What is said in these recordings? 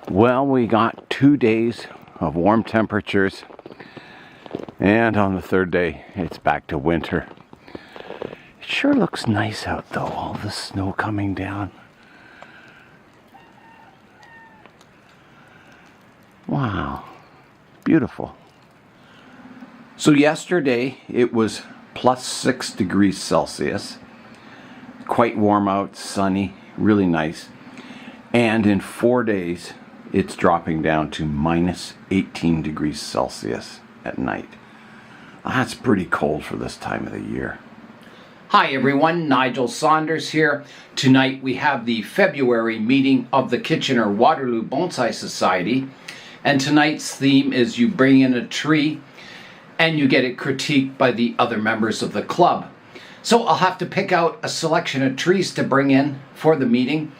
Well, we got 2 days of warm temperatures, and on the third day it's back to winter. It sure looks nice out though, all the snow coming down. Wow, beautiful. So yesterday it was plus 6 degrees Celsius. Quite warm out, sunny, really nice. And in 4 days it's dropping down to minus 18 degrees Celsius at night. That's pretty cold for this time of the year. Hi everyone, Nigel Saunders here. Tonight we have the February meeting of the Kitchener Waterloo Bonsai Society. And tonight's theme is you bring in a tree and you get it critiqued by the other members of the club. So I'll have to pick out a selection of trees to bring in for the meeting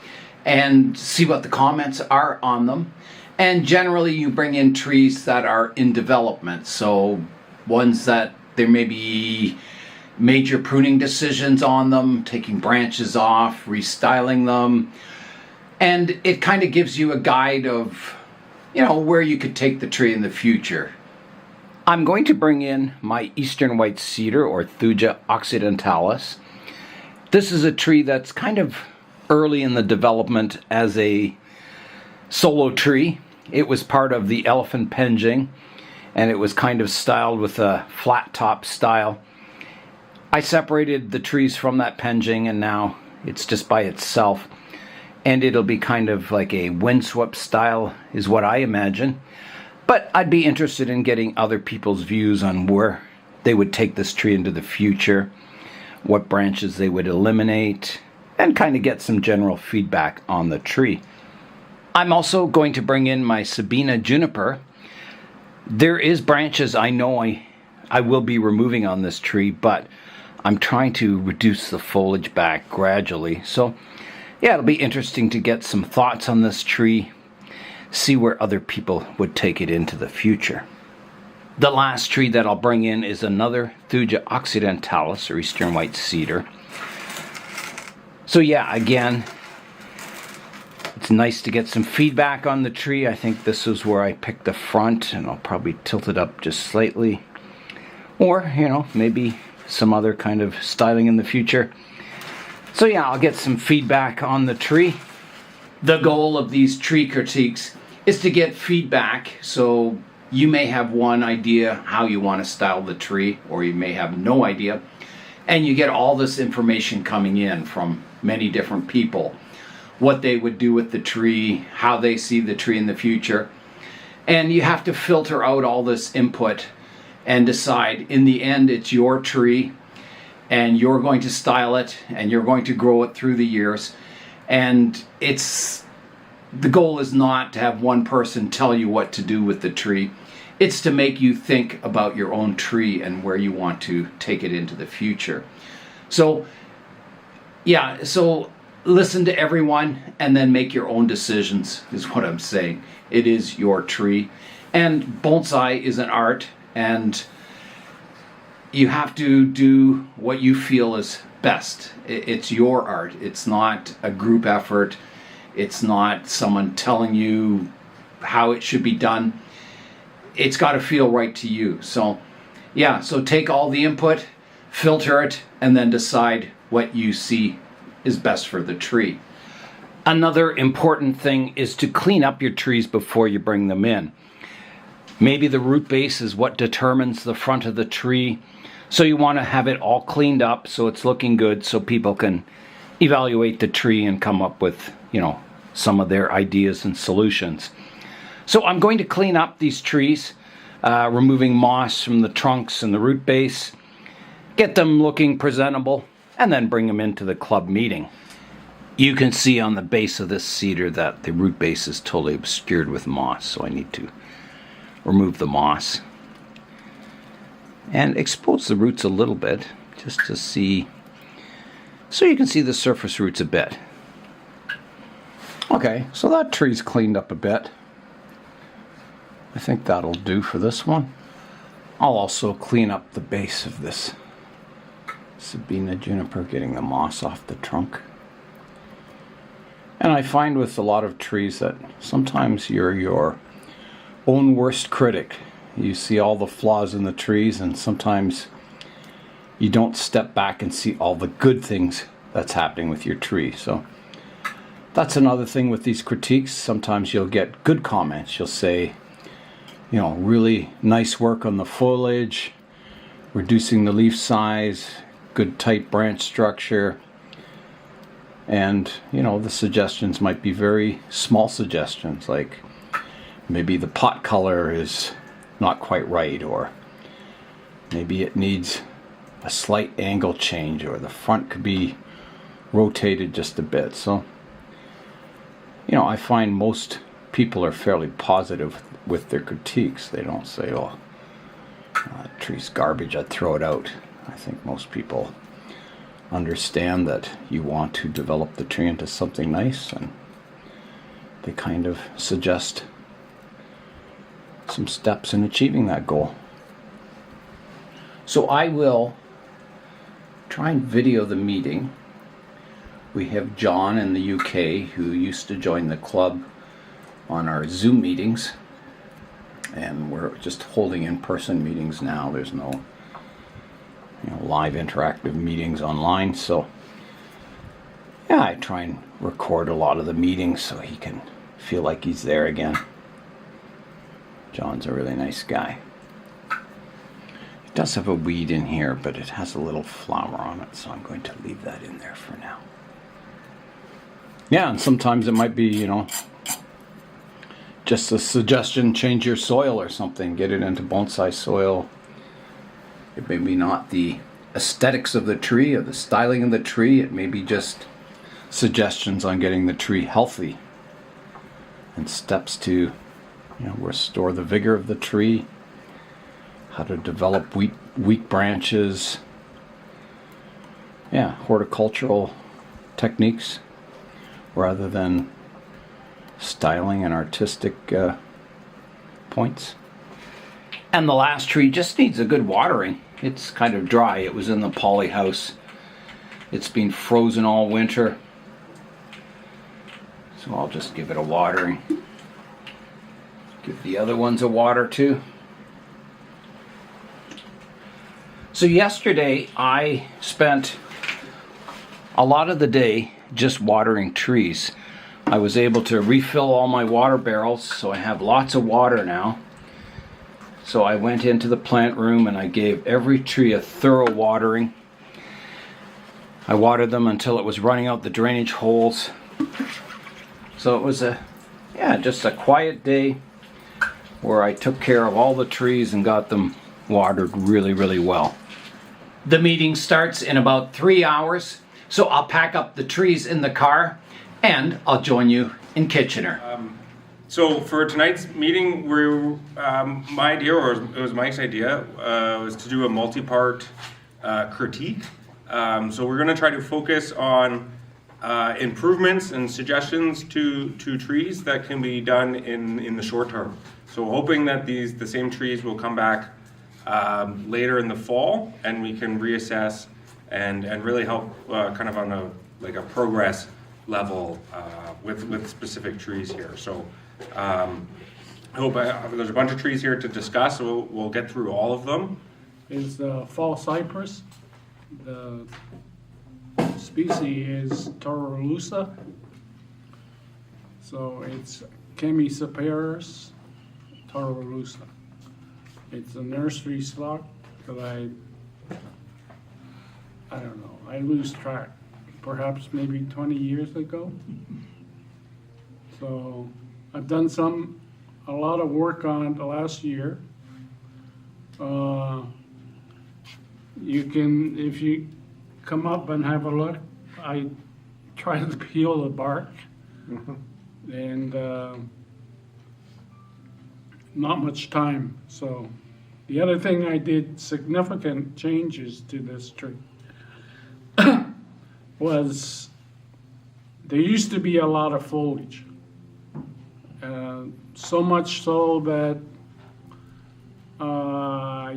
and see what the comments are on them. And generally you bring in trees that are in development, so ones that there may be major pruning decisions on them, taking branches off, restyling them, and it kind of gives you a guide of, where you could take the tree in the future. I'm going to bring in my eastern white cedar, or Thuja occidentalis. This is a tree that's kind of early in the development as a solo tree. It was part of the elephant penjing, and it was kind of styled with a flat top style. I separated the trees from that penjing, and now it's just by itself, and it'll be kind of like a windswept style is what I imagine. But I'd be interested in getting other people's views on where they would take this tree into the future, what branches they would eliminate, and kind of get some general feedback on the tree. I'm also going to bring in my Sabina juniper. There is branches I know I will be removing on this tree, but I'm trying to reduce the foliage back gradually. So yeah, it'll be interesting to get some thoughts on this tree, see where other people would take it into the future. The last tree that I'll bring in is another Thuja occidentalis, or eastern white cedar. So yeah, again, it's nice to get some feedback on the tree. I think this is where I picked the front, and I'll probably tilt it up just slightly. Or, maybe some other kind of styling in the future. So yeah, I'll get some feedback on the tree. The goal of these tree critiques is to get feedback, so you may have one idea how you want to style the tree, or you may have no idea, and you get all this information coming in from many different people, what they would do with the tree, how they see the tree in the future, and you have to filter out all this input and decide, in the end, it's your tree, and you're going to style it, and you're going to grow it through the years, and the goal is not to have one person tell you what to do with the tree. It's to make you think about your own tree and where you want to take it into the future. So, yeah, so listen to everyone and then make your own decisions, is what I'm saying. It is your tree. And bonsai is an art, and you have to do what you feel is best. It's your art. It's not a group effort. It's not someone telling you how it should be done. It's got to feel right to you. So yeah, so take all the input, filter it, and then decide what you see is best for the tree. Another important thing is to clean up your trees before you bring them in. Maybe the root base is what determines the front of the tree, so you want to have it all cleaned up so it's looking good, so people can evaluate the tree and come up with, some of their ideas and solutions. So I'm going to clean up these trees, removing moss from the trunks and the root base, get them looking presentable, and then bring them into the club meeting. You can see on the base of this cedar that the root base is totally obscured with moss, so I need to remove the moss and expose the roots a little bit just to see, so you can see the surface roots a bit. Okay, so that tree's cleaned up a bit. I think that'll do for this one. I'll also clean up the base of this Sabina juniper, getting the moss off the trunk. And I find with a lot of trees that sometimes you're your own worst critic. You see all the flaws in the trees, and sometimes you don't step back and see all the good things that's happening with your tree. So that's another thing with these critiques. Sometimes you'll get good comments. You'll say, you know, really nice work on the foliage, reducing the leaf size, good tight branch structure. And, you know, the suggestions might be very small suggestions, like maybe the pot color is not quite right, or maybe it needs a slight angle change, or the front could be rotated just a bit. So, you know, I find most people are fairly positive with their critiques. They don't say, oh, that tree's garbage, I'd throw it out. I think most people understand that you want to develop the tree into something nice, and they kind of suggest some steps in achieving that goal. So I will try and video the meeting. We have John in the UK who used to join the club on our Zoom meetings, and we're just holding in-person meetings now. There's no live interactive meetings online. So yeah, I try and record a lot of the meetings so he can feel like he's there again. John's a really nice guy. It does have a weed in here, but it has a little flower on it, so I'm going to leave that in there for now. Yeah, and sometimes it might be, just a suggestion, change your soil or something, get it into bonsai soil. It may be not the aesthetics of the tree or the styling of the tree. It may be just suggestions on getting the tree healthy and steps to restore the vigor of the tree, how to develop weak branches. Yeah, horticultural techniques rather than styling and artistic points. And the last tree just needs a good watering. It's kind of dry. It was in the poly house. It's been frozen all winter. So I'll just give it a watering. Give the other ones a water too. So yesterday I spent a lot of the day just watering trees. I was able to refill all my water barrels, so I have lots of water now. So I went into the plant room and I gave every tree a thorough watering. I watered them until it was running out the drainage holes. So it was just a quiet day where I took care of all the trees and got them watered really, really well. The meeting starts in about 3 hours, so I'll pack up the trees in the car and I'll join you in Kitchener. So for tonight's meeting, my idea, or it was Mike's idea, was to do a multi-part critique. So we're going to try to focus on improvements and suggestions to trees that can be done in the short term. So hoping that the same trees will come back later in the fall, and we can reassess and really help kind of on a progress level with specific trees here. So I hope there's a bunch of trees here to discuss. So we'll get through all of them. Is the fall cypress. The species is Torolusa. So it's Chemicyparis Torolusa. It's a nursery stock that I don't know, I lose track. Perhaps maybe 20 years ago. So I've done a lot of work on it the last year. You can, if you come up and have a look, I try to peel the bark, and not much time. So the other thing I did significant changes to this tree was there used to be a lot of foliage, so much so that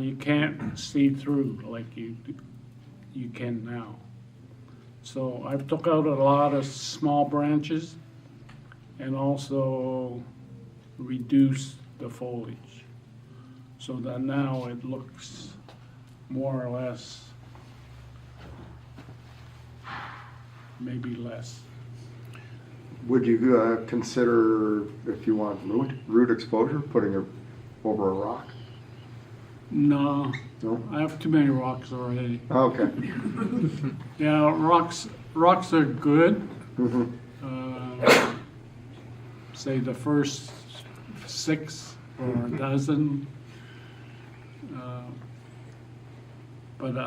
you can't see through like you can now. So I've took out a lot of small branches and also reduce the foliage so that now it looks more or less, maybe less. Would you consider, if you want root exposure, putting it over a rock? No, No? I have too many rocks already. Okay. Yeah, rocks are good. Mhm. Say the first 6 or a dozen. But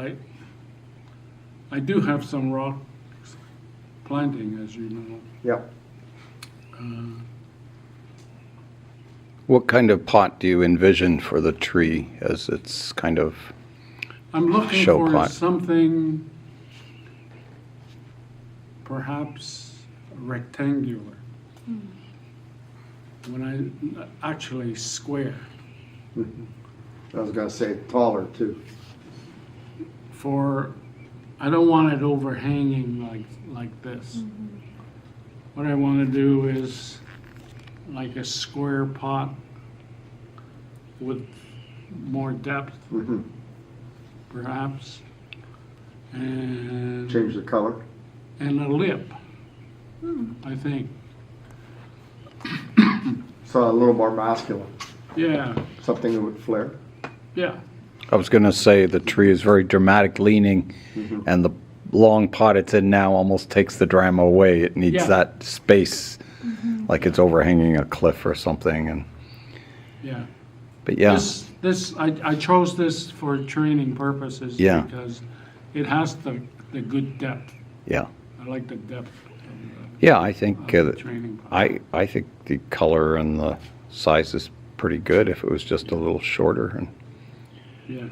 I do have some rock planting, as you know. Yep. What kind of pot do you envision for the tree as its kind of I'm looking show for pot? something perhaps rectangular. When actually square. I was gonna say taller too. I don't want it overhanging like this. What I want to do is like a square pot with more depth, Mhm. perhaps, and Change the color. a lip, I think. So a little more masculine, Yeah, something that would flare. yeah, I was going to say the tree is very dramatic leaning, and the long pot it's in now almost takes the drama away. It needs Yeah. that space, like it's overhanging a cliff or something. And yeah. but yeah, I chose this for training purposes Yeah. because it has the good depth. yeah, I like the depth yeah. I think of the training pot. I think the color and the size is pretty good. If it was just a little shorter, and Yeah.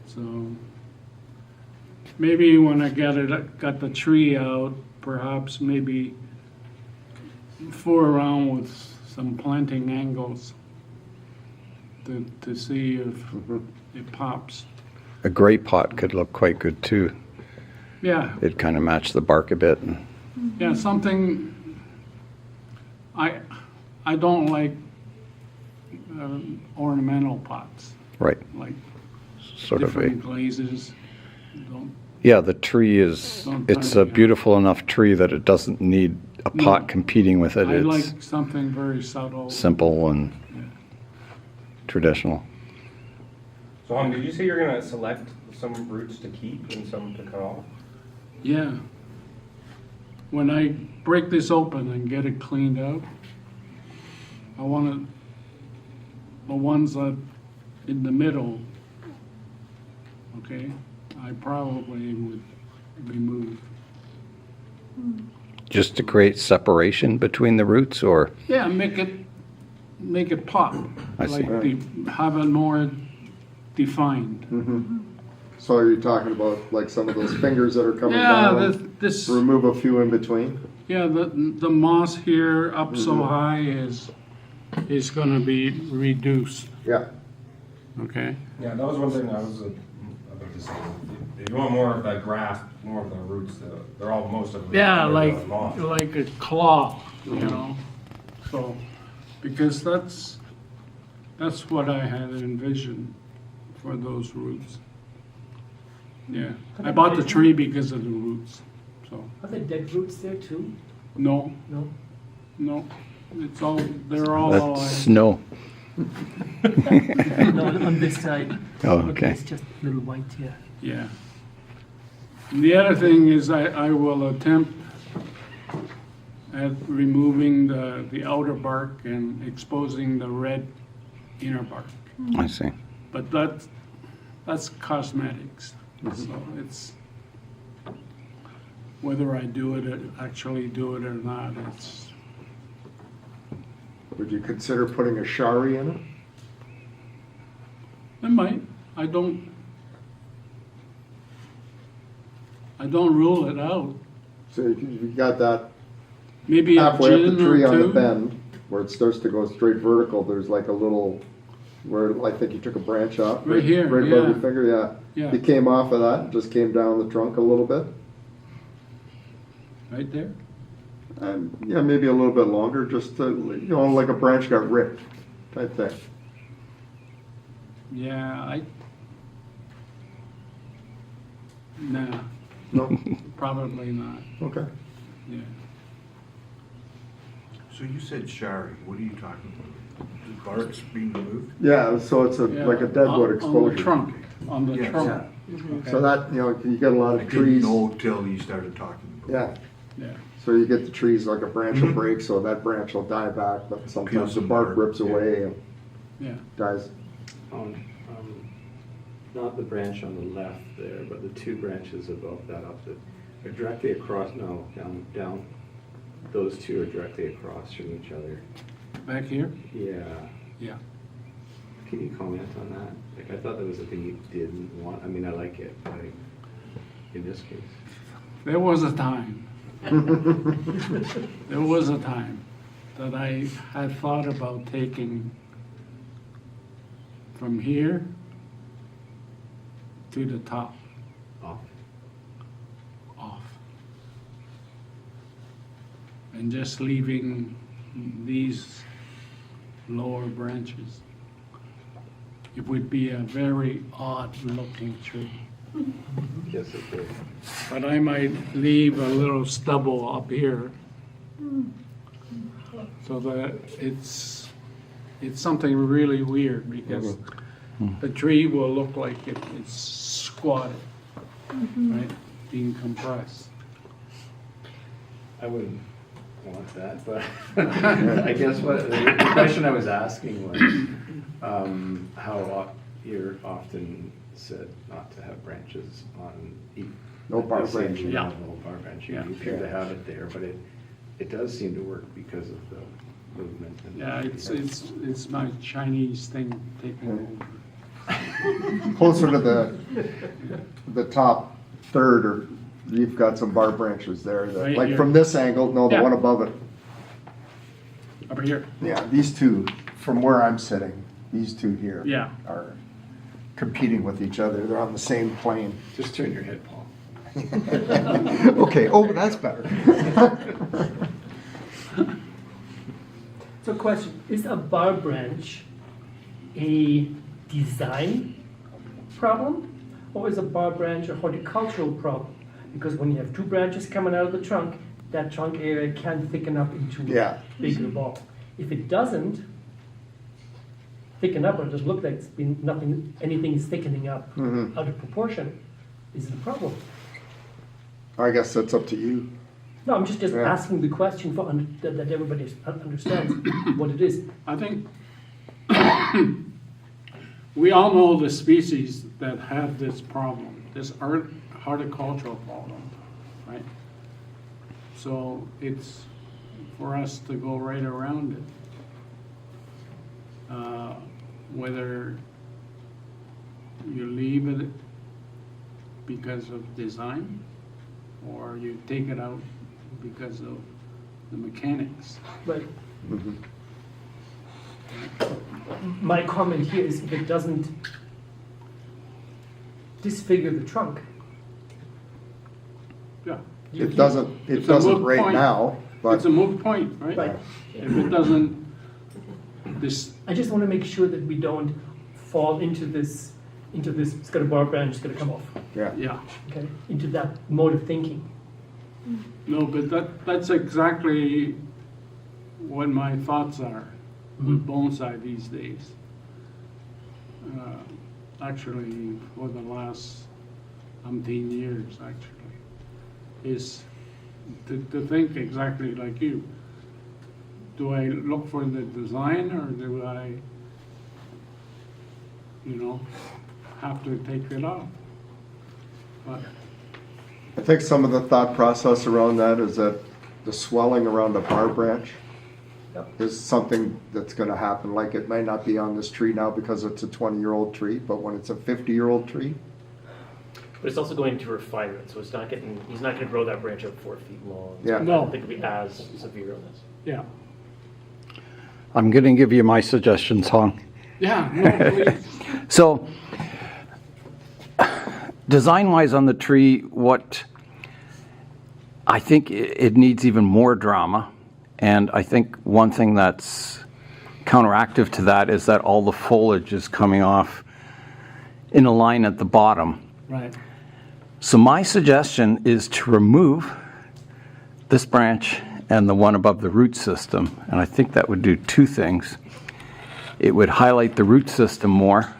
So maybe when I got the tree out, perhaps maybe fool around with some planting angles to see if it pops. a gray pot could look quite good too. Yeah, It kind of matched the bark a bit. And, yeah, something. I don't like ornamental pots, right, like sort of a different glazes. Don't yeah. The tree is it's a beautiful enough tree that it doesn't need a pot competing with it. I It's like something very subtle. simple and traditional. So, did you say you're gonna select some roots to keep and some to cut off? Yeah. When I break this open and get it cleaned out, I want the ones that in the middle, okay, I probably would remove. Just to create separation between the roots, or Yeah, make it pop. I see. Have it more defined. So are you talking about like some of those fingers that are coming Yeah, down? this. Remove a few in between? Yeah, the moss here up so high is going to be reduced. Yeah. Okay. Yeah, that was one thing I was about to say. If you want more of that graft, more of the roots, they're all most of them. Yeah, they're moss. like a claw, you know. So, because that's what I had envisioned for those roots. Yeah, I bought the tree because of the roots. So Are there dead roots there too? no, No? it's all they're all that's alive. snow. No, on this side. Oh, okay. It's just a little white here. Yeah. And the other thing is I will attempt at removing the outer bark and exposing the red inner bark. I see. But that's cosmetics. So it's whether I actually do it or not, it's Would you consider putting a shari in it? I might. I don't rule it out. So you got that Maybe a halfway up gin the tree or on the two. bend where it starts to go straight vertical. There's like a little, where I think you took a branch off. Right here, Right above yeah. your finger, yeah. Yeah. It came off of that, just came down the trunk a little bit. Right there. Yeah, maybe a little bit longer, just to, like a branch got ripped type thing. Yeah, nah, No? probably not, Okay. yeah. So you said shari, what are you talking about? The bark's being removed? Yeah, so it's like a Yeah, deadwood on exposure. the trunk, on the Yes. trunk, So that, you get a lot I of didn't trees. know till you started talking about it. Yeah, yeah. so you get the trees, like a branch will break, so that branch will die back, but sometimes Peels the some bark bark, rips yeah. away and Yeah, dies. Not the branch on the left there, but the two branches above that up that are directly across, no, down. Those two are directly across from each other. back here, Yeah. yeah. Can you comment on that? Like, I thought that was a thing you didn't want. I mean, I like it, but in this case. There was a time, there was a time that I had thought about taking from here to the top Off. off. And just leaving these lower branches. It would be a very odd looking tree. Yes, it did. But I might leave a little stubble up here so that it's something really weird because the tree will look like it's squatted, right, being compressed. I wouldn't want that, but I guess what the question I was asking was how you're often said not to have branches on No bar let's say branch. you Yeah. have no bar branch. You Yeah. appear to have it there, but it does seem to work because of the movement. And Yeah, it's my Chinese thing taking over. Closer to the top third, or you've got some bar branches there. That, Right like here. from this angle, no, the Yeah. one above it. Up here, Yeah, these two, from where I'm sitting, these two here yeah. are competing with each other. They're on the same plane. Just turn your head, Paul. Okay, oh, that's better. So question, is a bar branch a design problem or is a bar branch a horticultural problem? Because when you have two branches coming out of the trunk, that trunk area can thicken up into Yeah. a bigger ball. If it doesn't thicken up, or it doesn't look like it's been anything is thickening up out of proportion, is it a problem? I guess that's up to you. No, I'm just Yeah. asking the question for that everybody understands what it is. I think we all know the species that have this problem, this horticultural problem, right? So it's for us to go right around it. Whether you leave it because of design or you take it out because of the mechanics. But my comment here is if it doesn't disfigure the trunk. Yeah. It doesn't It's a moot right point. now, but It's a moot point, right? Right. If it doesn't, I just want to make sure that we don't fall into this, it's got a bar branch, it's going to come off, yeah. yeah. okay? Into that mode of thinking. No, but that's exactly what my thoughts are with bonsai these days. Actually, for the last umpteen years, actually, is to think exactly like you. Do I look for the design or do I, have to take it off? But I think some of the thought process around that is that the swelling around a bar branch Yep. is something that's going to happen. Like it may not be on this tree now because it's a 20-year-old tree, but when it's a 50-year-old tree, But it's also going to refine it, so he's not going to grow that branch up 4 feet long. Yeah. I No. don't think it'll be as severe on this. yeah, I'm going to give you my suggestions, Hong. yeah, no, please. So, design-wise on the tree, what I think it needs even more drama. And I think one thing that's counteractive to that is that all the foliage is coming off in a line at the bottom. Right. So my suggestion is to remove this branch and the one above the root system. And I think that would do two things. It would highlight the root system more,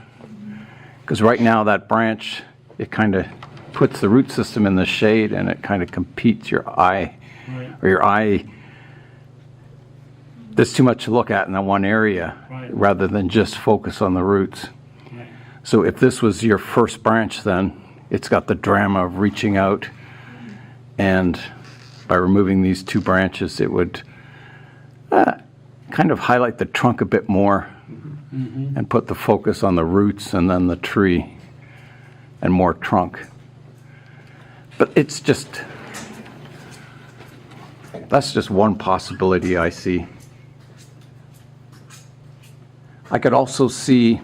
because right now that branch, it kind of puts the root system in the shade and it kind of competes your eye, Right. or your eye. There's too much to look at in that one area, Right. rather than just focus on the roots. Right. So if this was your first branch, then it's got the drama of reaching out, and by removing these two branches, it would kind of highlight the trunk a bit more and put the focus on the roots and then the tree and more trunk. But it's just, that's just one possibility I see. I could also see,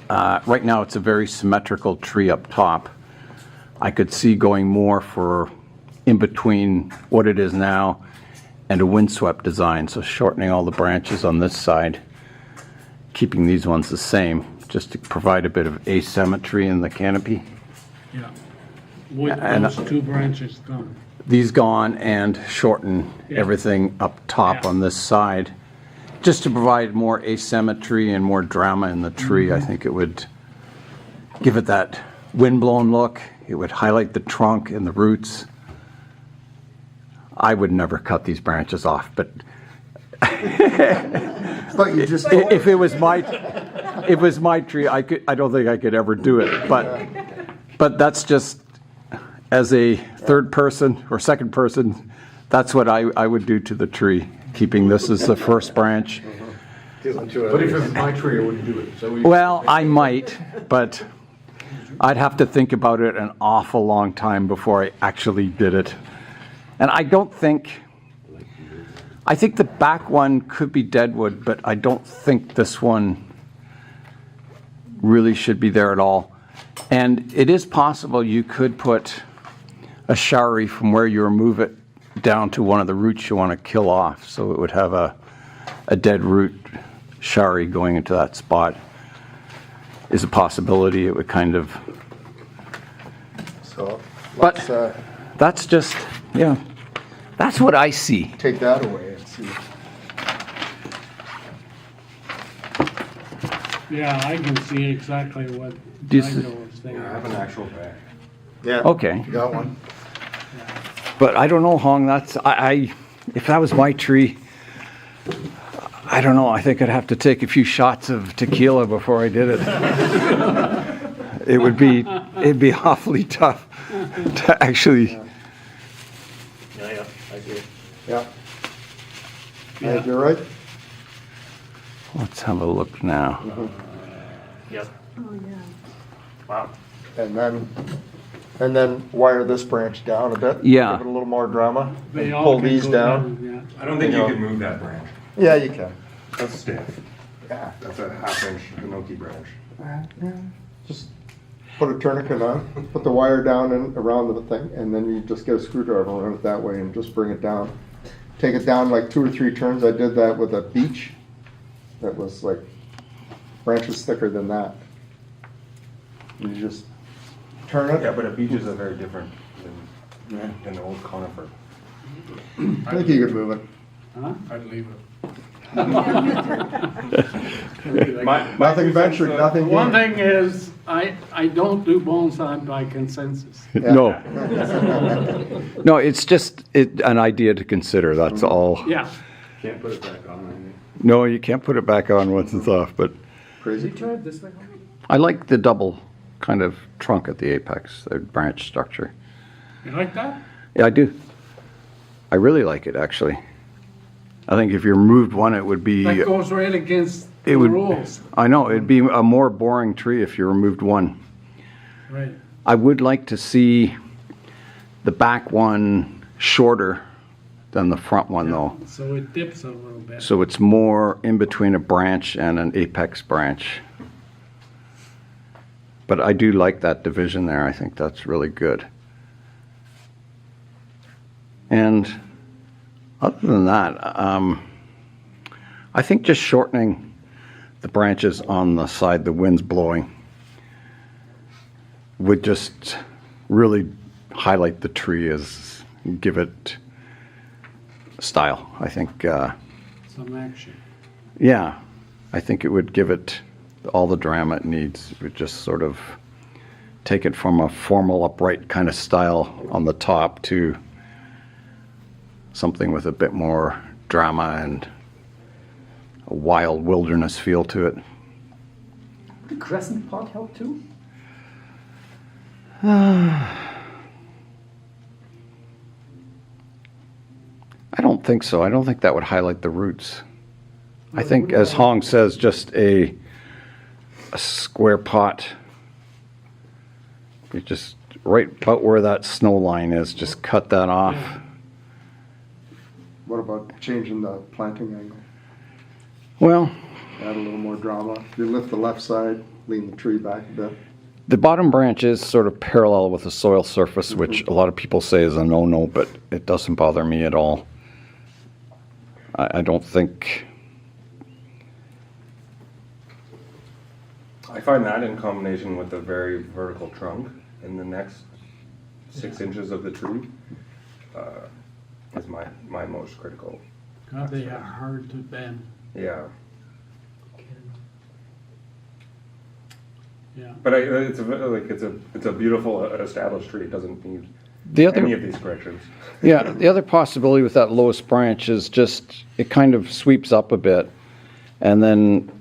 right now it's a very symmetrical tree up top. I could see going more for in between what it is now and a windswept design, so shortening all the branches on this side, keeping these ones the same, just to provide a bit of asymmetry in the canopy. Yeah. With And- those two branches gone. These gone, and shorten Yeah. everything up top Yeah. on this side, just to provide more asymmetry and more drama in the tree. I think it would give it that windblown look. It would highlight the trunk and the roots. I would never cut these branches off, but But you just, if it was my tree, I don't think I could ever do it. But that's just, as a third person or second person, that's what I would do to the tree, keeping this as the first branch. But if it was my tree, I wouldn't do it. So we. Well, I might, but I'd have to think about it an awful long time before I actually did it. And I think the back one could be deadwood, but I don't think this one really should be there at all. And it is possible you could put a shari from where you remove it down to one of the roots you want to kill off, so it would have a dead root shari going into that spot. Is a possibility. It would kind of, so But- let's that's just, yeah, that's what I see. take that away and see. Yeah, I can see exactly what Do you s- Nigel was thinking. I have an actual bag. Yeah. Okay. You got one? But I don't know, Hong, that's, if that was my tree, I don't know, I think I'd have to take a few shots of tequila before I did it. It'd be awfully tough to actually, Yeah, I agree. Yeah. I think you're right. let's have a look now. Yep. Wow. And then wire this branch down a bit. Yeah. Give it a little more drama. They and all pull can these go down. Yeah. I don't think You you know. can move that branch. Yeah, you can. That's stiff. Yeah. That's a half-inch hinoki branch. Just put a tourniquet on, put the wire down and around the thing, and then you just get a screwdriver and run it that way and just bring it down. Take it down like 2 or 3 turns. I did that with a beech that was like branches thicker than that. You just turn it. Yeah, but a beech is a very different than the old conifer. I think you could move it. Huh? I'd leave it. Nothing ventured, nothing One gained. thing is, I don't do bonsai by consensus. Yeah. No. No, it's just an idea to consider, that's all. Yeah. Can't put it back on, I think. No, you can't put it back on once it's off, but Crazy. I like the double kind of trunk at the apex, the branch structure. You like that? Yeah, I do. I really like it, actually. I think if you removed one, it would be, That goes right against the it would, rules. I know, it'd be a more boring tree if you removed one. Right. I would like to see the back one shorter than the front one, though. So it dips a little bit. So it's more in between a branch and an apex branch. But I do like that division there. I think that's really good. And other than that, I think just shortening the branches on the side the wind's blowing would just really highlight the tree, as give it style. I think, Some action. yeah, I think it would give it all the drama it needs. It would just sort of take it from a formal, upright kind of style on the top to something with a bit more drama and a wild wilderness feel to it. The crescent part help too? I don't think so. I don't think that would highlight the roots. I think, as Hong says, just a square pot. You just, right about where that snow line is, just cut that off. What about changing the planting angle? Well, Add a little more drama. You lift the left side, lean the tree back a bit. the bottom branch is sort of parallel with the soil surface, which a lot of people say is a no-no, but it doesn't bother me at all. I don't think... I find that in combination with a very vertical trunk in the next 6 inches of the tree is my most critical. God, they are hard to bend. Yeah, Yeah. but it's a beautiful established tree. It doesn't need The other, any of these corrections. yeah, the other possibility with that lowest branch is just, it kind of sweeps up a bit, and then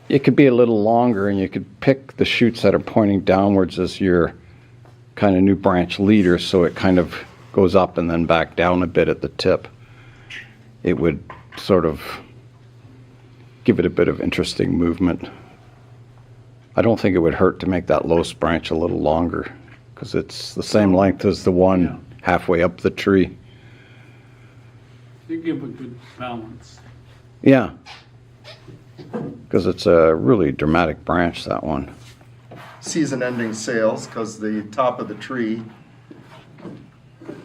it could be a little longer, and you could pick the shoots that are pointing downwards as your kind of new branch leader, so it kind of goes up and then back down a bit at the tip. It would sort of give it a bit of interesting movement. I don't think it would hurt to make that lowest branch a little longer, because it's the same length as the one halfway up the tree. They give a good balance. Yeah, because it's a really dramatic branch, that one. Season-ending sales, because the top of the tree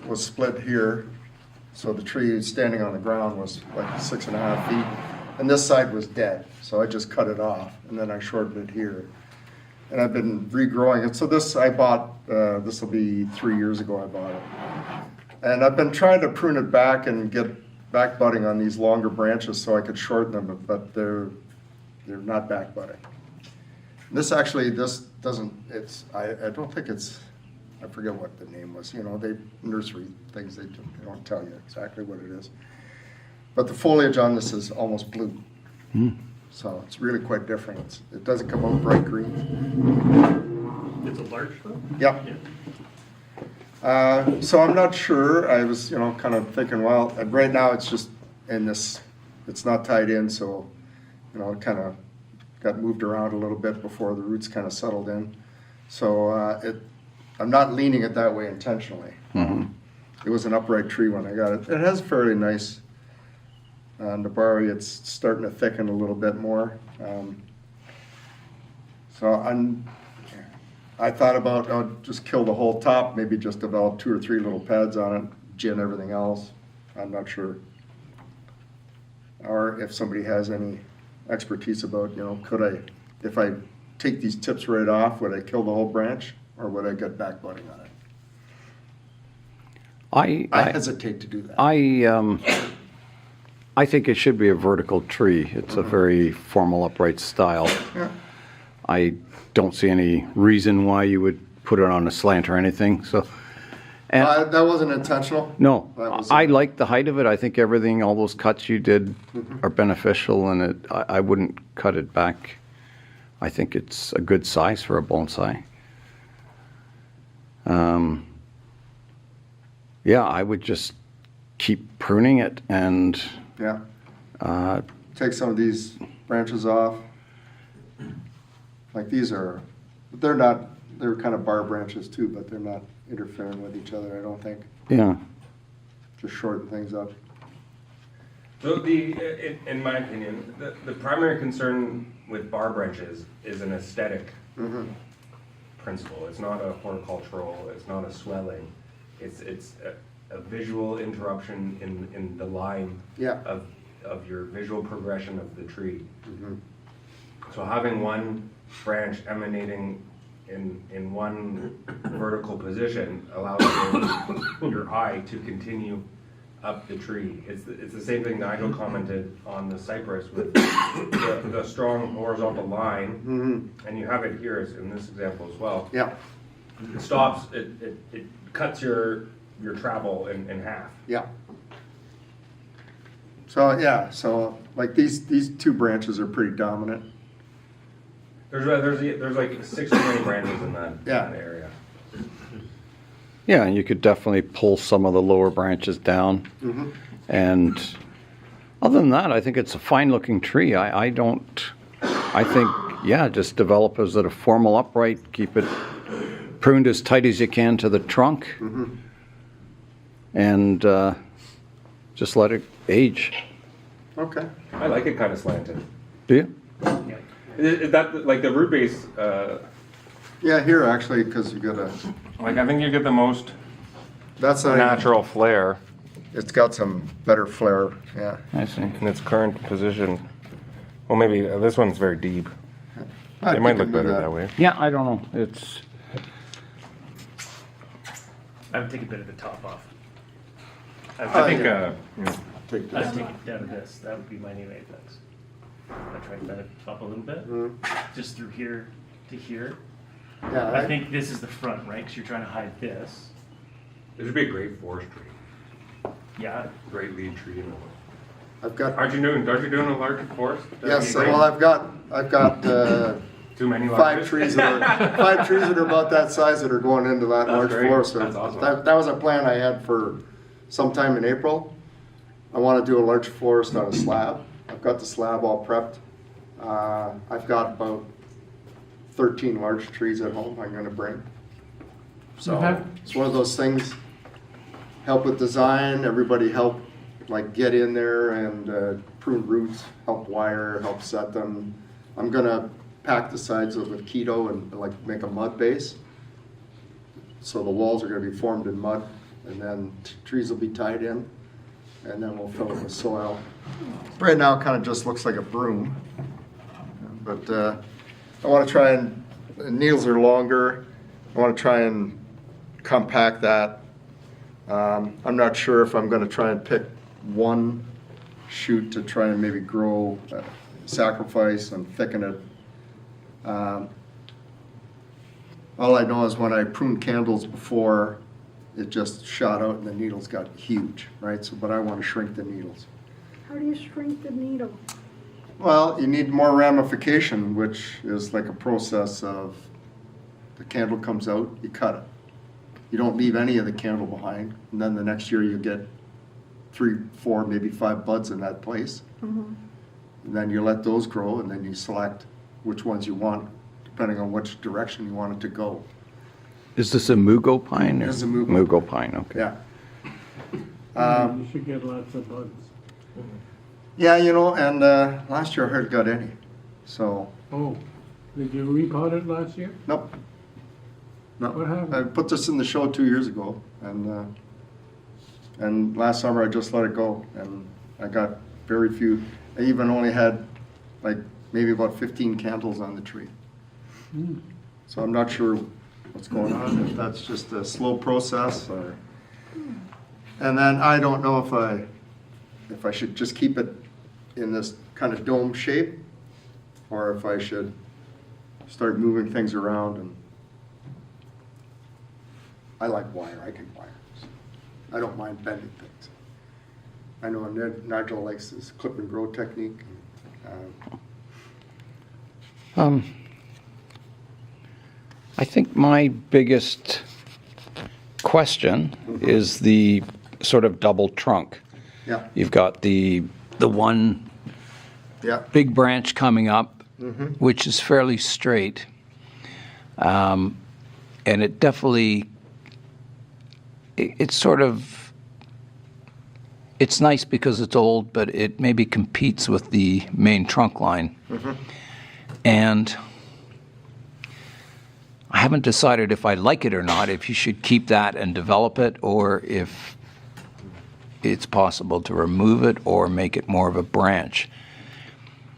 was split here, so the tree standing on the ground was like 6.5 feet, and this side was dead, so I just cut it off, and then I shortened it here. And I've been regrowing it, so this I bought, this will be 3 years ago I bought it. And I've been trying to prune it back and get back budding on these longer branches so I could shorten them, but they're not back budding. This actually, this doesn't, it's, I don't think it's, I forget what the name was, you know, they, nursery things, they don't tell you exactly what it is. But the foliage on this is almost blue. So it's really quite different. It doesn't come out bright green. It's a large though? Yep. So I'm not sure. I was, you know, kind of thinking, well, right now it's just in this, it's not tied in, so, you know, it kind of got moved around a little bit before the roots kind of settled in. So I'm not leaning it that way intentionally. It was an upright tree when I got it. It has fairly nice Nabari. It's starting to thicken a little bit more. So I thought about just kill the whole top, maybe just develop 2 or 3 little pads on it, gin everything else. I'm not sure. Or if somebody has any expertise about, you know, could I, if I take these tips right off, would I kill the whole branch, or would I get back budding on it? I hesitate to do that. I think it should be a vertical tree. It's a very formal, upright style. Yeah. I don't see any reason why you would put it on a slant or anything. So, and That wasn't intentional. no, That was- I like the height of it. I think everything, all those cuts you did are beneficial, and I wouldn't cut it back. I think it's a good size for a bonsai. Yeah, I would just keep pruning it and Yeah. Take some of these branches off. Like these are, they're kind of bar branches too, but they're not interfering with each other, I don't think. yeah. Just shorten things up. So in my opinion, the primary concern with bar branches is an aesthetic principle. It's not a horticultural, it's not a swelling. It's a visual interruption in the line Yeah. of your visual progression of the tree. So having one branch emanating in one vertical position allows your eye to continue up the tree. It's the same thing Nigel commented on the cypress with the strong horizontal line, and you have it here in this example as well. Yeah, It stops, it cuts your travel in half. yeah. So, yeah, so like these two branches are pretty dominant. There's like 6 or 7 branches in that Yeah. area. Yeah, and you could definitely pull some of the lower branches down. And other than that, I think it's a fine-looking tree. I think, yeah, just develop as a formal upright, keep it pruned as tight as you can to the trunk, and just let it age. Okay. I like it kind of slanted. Do you? Is that like the root base? Yeah, here actually, because you got a, Like I think you get the most that's not natural flare It's got some better flair, yeah. I see. in its current position. Well, maybe this one's very deep. I It might think look I better knew that way. Yeah, I don't know. It's I would take a bit of the top off. I think. yeah. Take I'd this. take it down to this. That would be my new apex. I try to bend it up a little bit, just through here to here. Yeah, I think this is the front, right? Because you're trying to hide this. This would be a great forest tree. Yeah. Great lead tree. In I've got, aren't you doing a large forest? That'd yes, be great. well, I've got Too many large 5 trees that are about that size that are going into that large great. forest. That's awesome. That was a plan I had for sometime in April. I want to do a large forest on a slab. I've got the slab all prepped. I've got about 13 large trees at home I'm going to bring. So it's one of those things, help with design, everybody help like get in there and prune roots, help wire, help set them. I'm going to pack the sides with keto and like make a mud base. So the walls are going to be formed in mud, and then trees will be tied in, and then we'll fill it with soil. Right now it kind of just looks like a broom, but I want to try and, the needles are longer, I want to try and compact that. I'm not sure if I'm going to try and pick one shoot to try and maybe grow, sacrifice and thicken it. All I know is when I pruned candles before, it just shot out and the needles got huge, right? So, but I want to shrink the needles. How do you shrink the needle? Well, you need more ramification, which is like a process of the candle comes out, you cut it. You don't leave any of the candle behind, and then the next year you get 3, 4, maybe 5 buds in that place. And then you let those grow, and then you select which ones you want, depending on which direction you want it to go. Is this a mugo pine? Or? It's a mugo. Mugo pine, okay. Yeah. You should get lots of buds. Yeah, you know, and last year I hardly got any. So, Oh, did you repot it last year? nope. No. What happened? I put this in the show 2 years ago, and last summer I just let it go, and I got very few. I even only had like maybe about 15 candles on the tree. So I'm not sure what's going on, if that's just a slow process or. And then I don't know if I should just keep it in this kind of dome shape, or if I should start moving things around. And I like wire, I can wire. So I don't mind bending things. I know Nigel likes this clip and grow technique. I think my biggest question is the sort of double trunk. Yeah, You've got the one yeah, big branch coming up, which is fairly straight, and it definitely it's sort of it's nice because it's old, but it maybe competes with the main trunk line, and I haven't decided if I like it or not, if you should keep that and develop it, or if it's possible to remove it or make it more of a branch.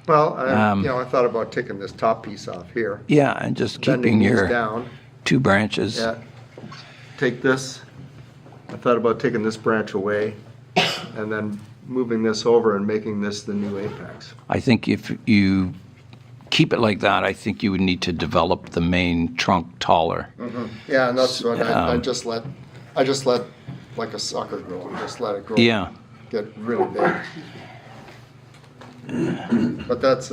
Well, I thought about taking this top piece off here, Yeah, and just bending keeping these your down. 2 branches. Yeah, take this, I thought about taking this branch away and then moving this over and making this the new apex. I think if you keep it like that, I think you would need to develop the main trunk taller. Yeah, and that's what I just let like a sucker grow, just let it grow. Yeah. Get really big. But that's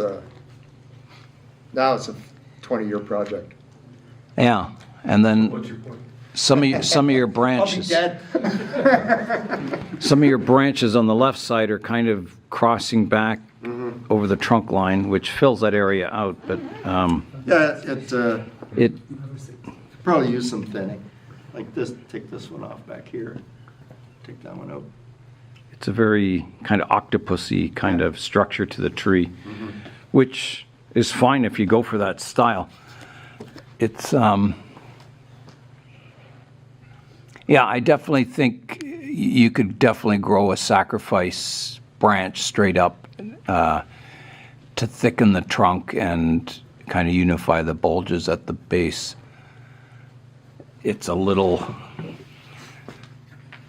now it's a 20-year project. Yeah, and then What's your point? some of your I'll be branches, dead. some of your branches on the left side are kind of crossing back over the trunk line, which fills that area out. But Yeah, it probably use some thinning, like this. Take this one off back here. Take that one out. it's a very kind of octopusy kind of structure to the tree, which is fine if you go for that style. It's yeah, I definitely think you could definitely grow a sacrifice branch straight up to thicken the trunk and kind of unify the bulges at the base. It's a little,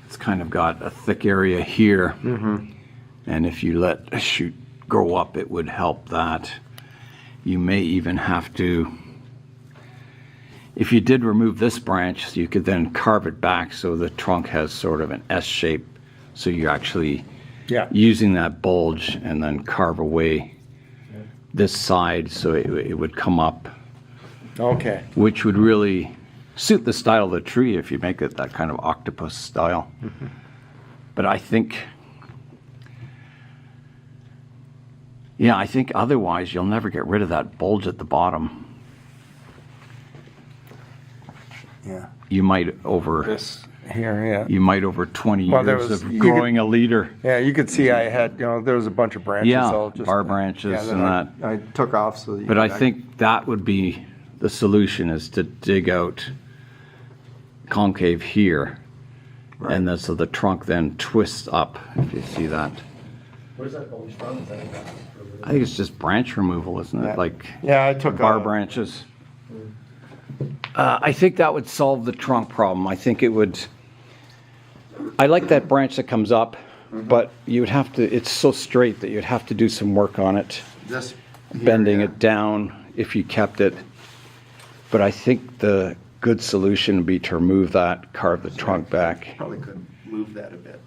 it's kind of got a thick area here, and if you let a shoot grow up, it would help that. You may even have to, if you did remove this branch, you could then carve it back so the trunk has sort of an S shape, so you're actually using that bulge and then carve away this side so it would come up, Okay. which would really suit the style of the tree if you make it that kind of octopus style. But I think, yeah, I think otherwise you'll never get rid of that bulge at the bottom. Yeah. You might over This here, yeah. you might over 20 Well, there years was- of you growing a leader. Yeah, you could see I had, there was a bunch of branches. Yeah, all just, bar branches then and I took off so that you But I could think that would be the solution, is to dig out concave here. And then so the trunk then twists up, if you see that. Where's that bulge from? Is that a guy? I think it's just branch removal, isn't it? Yeah. Like Yeah, I took bar off. branches. I think that would solve the trunk problem. I think it would. I like that branch that comes up, but you would have to, it's so straight that you'd have to do some work on it, This here, bending yeah. it down if you kept it. But I think the good solution would be to remove that, carve the trunk back. Probably could move that a bit.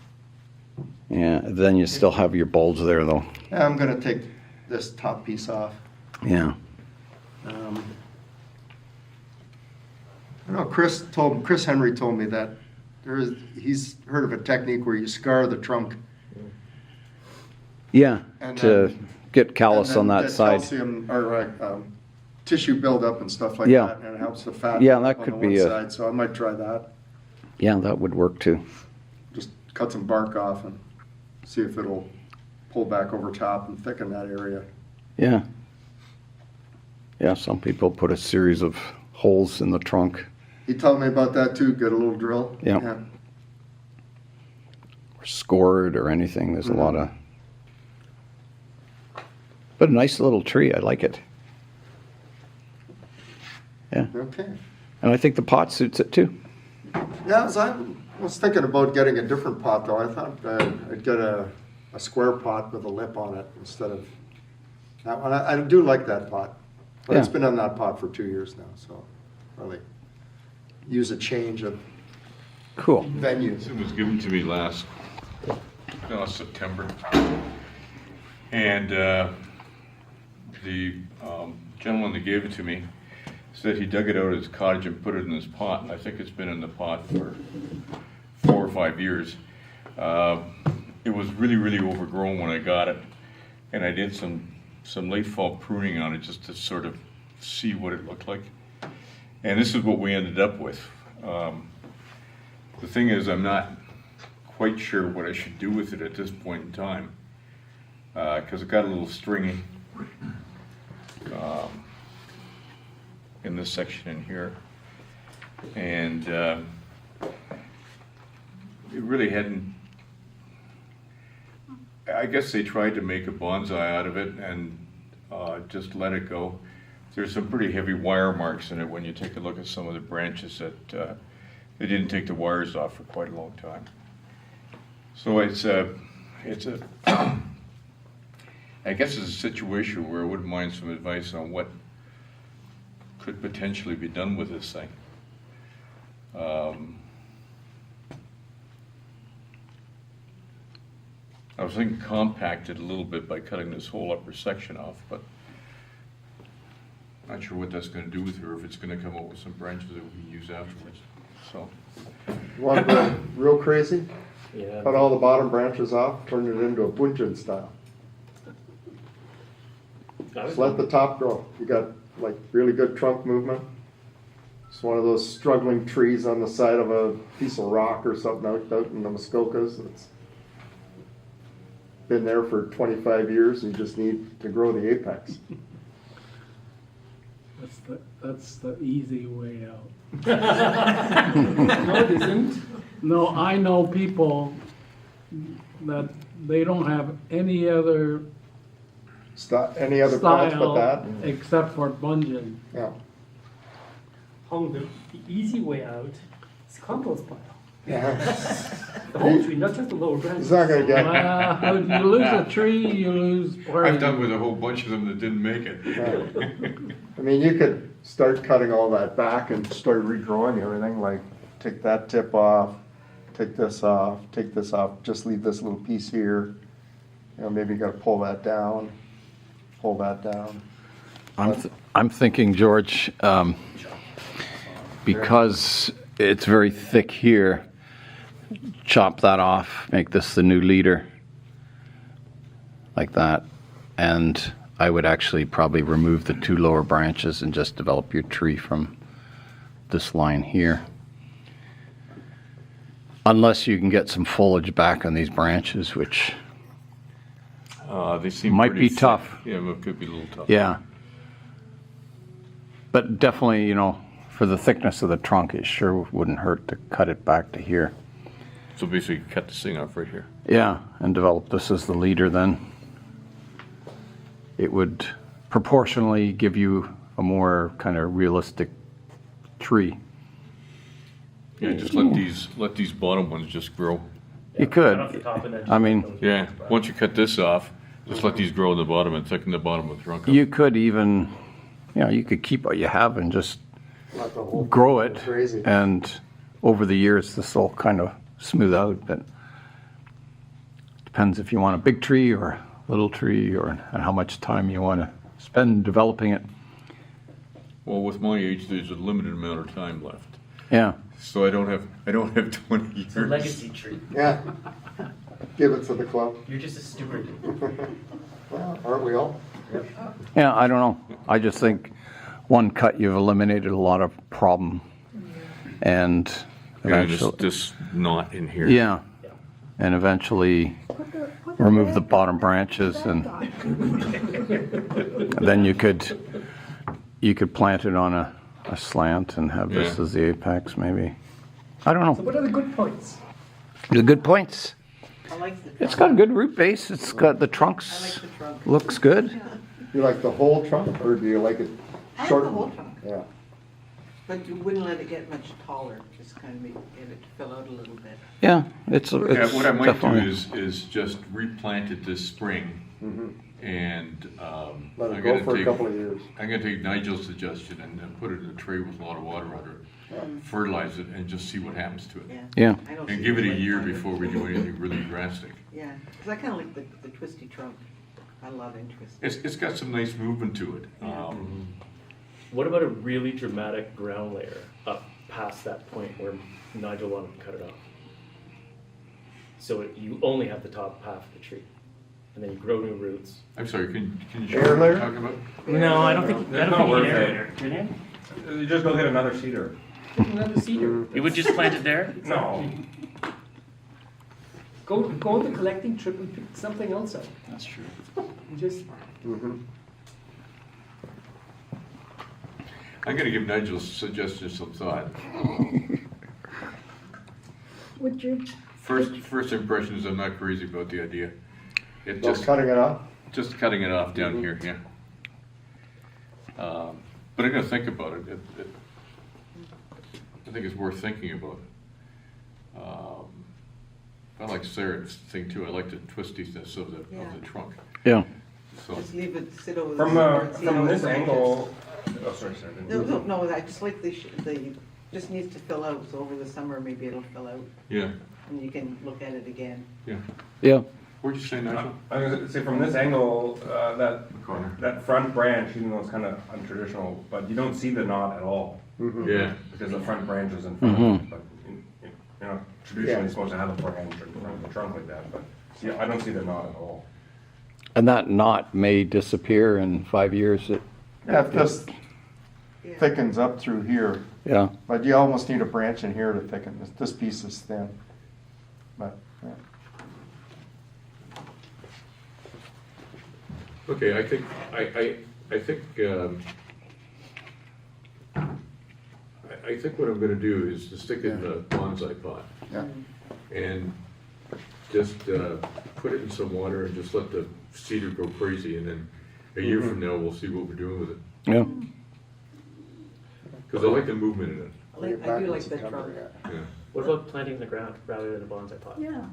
Yeah, then you still have your bulge there though. Yeah, I'm gonna take this top piece off. Yeah. I know Chris Henry told me that he's heard of a technique where you scar the trunk. Yeah, And to then- get callus and on then that the side. Calcium or tissue buildup and stuff like Yeah. that, and it helps the fat Yeah, on that the could one be a- side. So I might try that. Yeah, that would work too. Just cut some bark off and see if it'll pull back over top and thicken that area. Yeah. Yeah, some people put a series of holes in the trunk. He told me about that too. Get a little drill. Yeah. Or scored or anything. There's a lot of. But a nice little tree. I like it. Yeah. Okay. And I think the pot suits it too. Yeah, I was thinking about getting a different pot though. I thought I'd get a square pot with a lip on it instead of that one. I do like that pot, but it's Yeah. been on that pot for 2 years now, so probably use a change of Cool. venues. It was given to me last September. And the gentleman that gave it to me said he dug it out of his cottage and put it in his pot. And I think it's been in the pot for 4 or 5 years. It was really, really overgrown when I got it. And I did some late fall pruning on it just to sort of see what it looked like. And this is what we ended up with. The thing is, I'm not quite sure what I should do with it at this point in time, because it got a little stringy in this section in here, and it really hadn't I guess they tried to make a bonsai out of it and just let it go. There's some pretty heavy wire marks in it when you take a look at some of the branches that they didn't take the wires off for quite a long time. So it's a I guess it's a situation where I wouldn't mind some advice on what could potentially be done with this thing. I was thinking compact it a little bit by cutting this whole upper section off, but not sure what that's going to do with her, if it's going to come up with some branches that we can use afterwards. So, You want to go real crazy? Yeah. Cut all the bottom branches off, turn it into a buncheon style. Just let the top grow. You got like really good trunk movement. It's one of those struggling trees on the side of a piece of rock or something out in the Muskokas. It's been there for 25 years. You just need to grow the apex. That's the easy way out. No, it isn't. No, I know people that they don't have any other Any other plants but style that? except for bungeon. Yeah. Hong, the easy way out is compost pile. Yeah. The whole tree, not just the lower branches. It's not going to get. You lose a tree, you lose part. I've done with a whole bunch of them that didn't make it. I mean, you could start cutting all that back and start regrowing everything, like take that tip off, take this off, just leave this little piece here. You know, maybe you got to pull that down. I'm thinking, George, because it's very thick here, chop that off, make this the new leader, like that. And I would actually probably remove the 2 lower branches and just develop your tree from this line here. Unless you can get some foliage back on these branches, which They seem might pretty be thick. tough. Yeah, it could be a little tough. Yeah. But definitely, for the thickness of the trunk, it sure wouldn't hurt to cut it back to here. So basically, cut this thing off right here. Yeah, and develop this as the leader then. It would proportionally give you a more kind of realistic tree. Yeah, just let these bottom ones just grow. You Cut off the could. top and then I mean, those Yeah, branches back. once you cut this off, just let these grow in the bottom and thicken the bottom of the trunk up. you could even, you could keep what you have and just Let the whole grow thing it. go crazy. And over the years, this will kind of smooth out. But depends if you want a big tree or a little tree, and how much time you want to spend developing it. Well, with my age, there's a limited amount of time left, Yeah. so I don't have 20 years. It's a legacy tree. Yeah. Give it to the club. You're just a steward. Well, aren't we all? Yeah, I don't know. I just think one cut, you've eliminated a lot of problem. And Yeah, eventually, this knot in here. yeah. Yeah. And eventually Put remove the red bottom dot, branches, red and dot. then you could plant it on a slant and have this Yeah. as the apex, maybe. I don't So know. what are the good points? The good points. I like the It's got a good root base. It's got the trunks. I like the trunk. Looks good. You like the whole trunk, or do you like it I like short? the whole trunk, Yeah. but you wouldn't let it get much taller, just kind of get it to fill out a little bit. Yeah, it's Yeah, what I might definitely. do is just replant it this spring, and Let I'm it go gonna for a take couple of years. I'm gonna take Nigel's suggestion and then put it in a tray with a lot of water under it, fertilize it, and just see what happens to it. Yeah. Yeah. I don't And see give it a the year point of- before we do anything really drastic. Yeah, because I kind of like the twisty trunk. I love it twisty. It's got some nice movement to it. What about a really dramatic ground layer up past that point where Nigel wanted to cut it off? So you only have the top half of the tree, and then you grow new roots. I'm sorry, can you show Air me what layer? you're talking about? No, I don't think That's you not need worth air it. layer. Can you? You just go get another cedar. Another cedar. You would just plant it there? No. Go on the collecting trip and pick something else up. That's true. And just I'm gonna give Nigel's suggestion some thought. Would you? First impression is I'm not crazy about the idea. It Well, cutting it off? just cutting it off down here, yeah. But I'm gonna think about it. I think it's worth thinking about. I like Sarah's thing too. I like the twistiness of the trunk. Yeah. So Just leave it sit over the From summer and see how from it this branches. angle, oh sorry, No, I just like the just needs to fill out, so over the summer maybe it'll fill out yeah, and you can look at it again. yeah. Yeah. Where'd you say, Nigel? I was gonna say from this angle, The corner. that front branch, even though it's kind of untraditional, but you don't see the knot at all Yeah. because the front branch is in front of it. But you know, traditionally Yeah. you're supposed to have a branch in front of the trunk like that, but yeah, I don't see the knot at all. And that knot may disappear in 5 years. Yeah, if this Yeah. thickens up through here, Yeah. but you almost need a branch in here to thicken. This piece is thin. But, yeah. Okay, I think I think what I'm gonna do is to stick it in a bonsai pot Yeah. and just put it in some water and just let the cedar go crazy, and then a year from now we'll see what we're doing with it. Yeah. Because I like the movement in it. I do like the trunk. Yeah. What about planting in the ground rather than a bonsai pot? Yeah.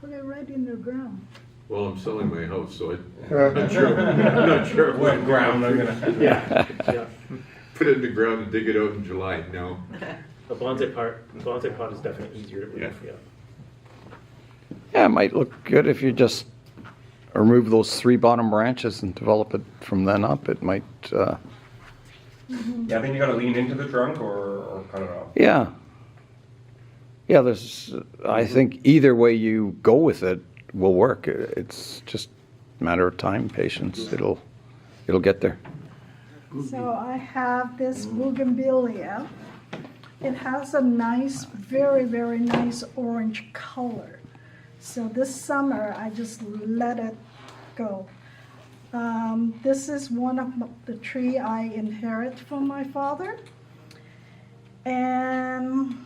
Put it right in the ground. Well, I'm selling my house, so I'm Yeah. not sure. I'm not sure. Wet ground, I'm gonna. Yeah. Yeah. Put it in the ground and dig it out in July. No. A bonsai pot is definitely easier to remove. Yeah. Yeah, it might look good if you just remove those 3 bottom branches and develop it from then up. It might, Yeah, I think you gotta lean into the trunk or cut it off. yeah. Yeah, I think either way you go with it will work. It's just a matter of time, patience. It'll get there. So I have this bougainvillea. It has a nice, very, very nice orange color. So this summer, I just let it go. This is one of the tree I inherit from my father. And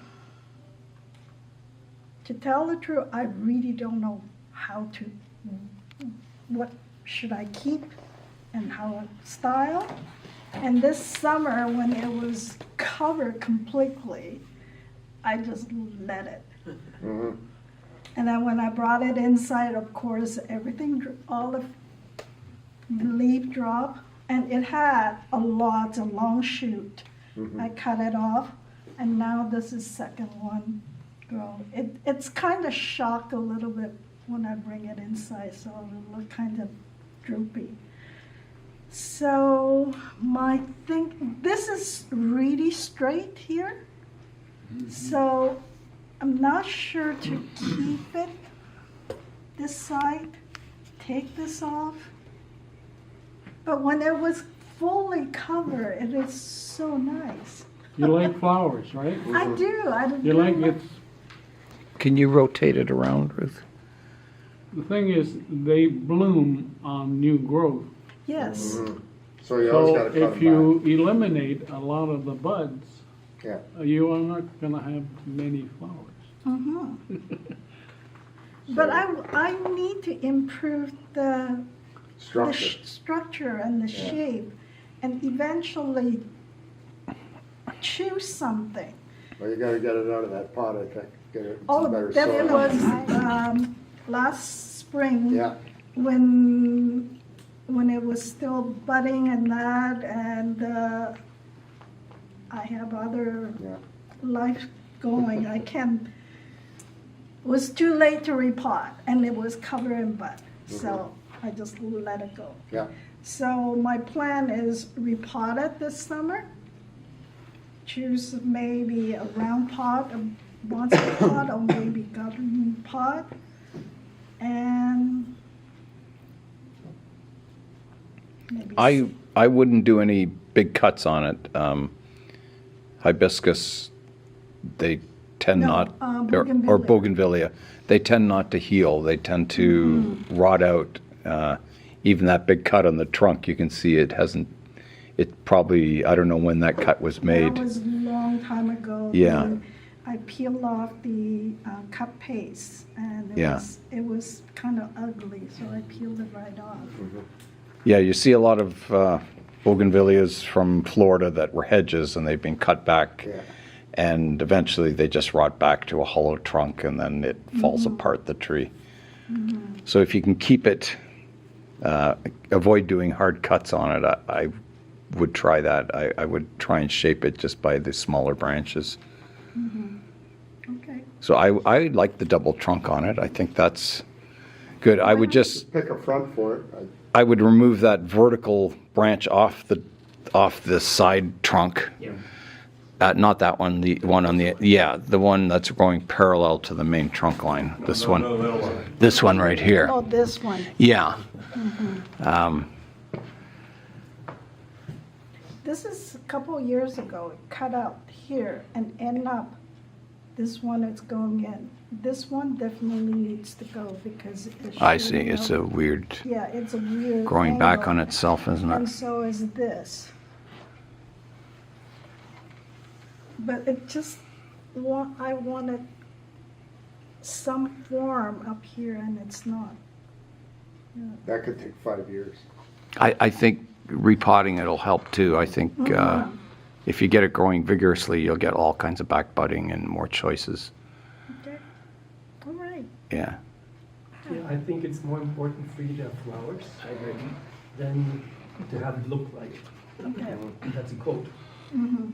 to tell the truth, I really don't know what should I keep and how style. And this summer, when it was covered completely, I just let it. Mhm. And then when I brought it inside, of course, everything, all the leaf dropped, and it had a long shoot. I cut it off, and now this is second one grow. It's kind of shocked a little bit when I bring it inside, so it'll look kind of droopy. So this is really straight here. So I'm not sure to keep it this side, take this off. But when it was fully covered, it is so nice. You like flowers, right? I do. You like it. Can you rotate it around, Ruth? The thing is, they bloom on new growth. Yes. So you always So gotta cut if them you eliminate a lot of the buds, Yeah. you are not gonna have many flowers. Mm-hmm. But I need to improve the Structure. structure and the shape, and eventually choose something. Well, you gotta get it out of that pot, I think. Get it Oh, some better then it soil. was last spring Yeah. when it was still budding and that, and I have other Yeah. life going. I can't. It was too late to repot, and it was covered in bud, so I just let it go. Yeah. So my plan is repot it this summer. Choose maybe a round pot, a bonsai pot, or maybe garden pot, and maybe I wouldn't do any big cuts on it. Hibiscus, they tend No, not, bougainvillea. or bougainvillea, they tend not to heal. They tend to rot out. Even that big cut on the trunk, you can see it hasn't. It probably, I don't know when that cut was made. That was a long time ago. Yeah. And I peeled off the cut paste, and Yeah. it was kind of ugly, so I peeled it right off. Yeah, you see a lot of bougainvilleas from Florida that were hedges and they've been cut back. Yeah. And eventually they just rot back to a hollow trunk and then it falls apart, the tree. So if you can keep it, avoid doing hard cuts on it, I would try that. I would try and shape it just by the smaller branches. Okay. So I like the double trunk on it. I think that's good. I would just, Pick a front for it. I would remove that vertical branch off the side trunk. Yeah. Not that one, the one on the one that's going parallel to the main trunk line. This one. This one right here. Oh, this one. Yeah. This is a couple years ago, it cut out here and end up, this one is going in. This one definitely needs to go because it's. I see. It's a weird, Yeah, it's a weird. growing back angle. on itself, isn't And it? so is this. But it just, I wanted some form up here and it's not. That could take 5 years. I think repotting it'll help too. I think if you get it growing vigorously, you'll get all kinds of back budding and more choices. Okay, all right. Yeah. Yeah, I think it's more important for you to have flowers already than to have it look like it. Okay. That's a quote.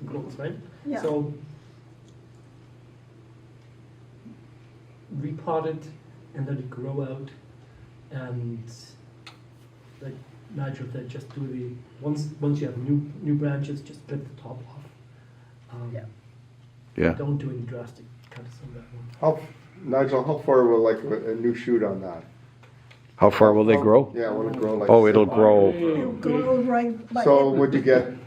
Quotes, right? Yeah. So repot it and let it grow out, and like Nigel said, just do the once you have new branches, just cut the top off. Yeah. Don't do any drastic cuts on that one. Nigel, how far will like a new shoot on that? How far will they grow? Yeah, will it grow like? Oh, it'll grow. It'll go right by. So would you get a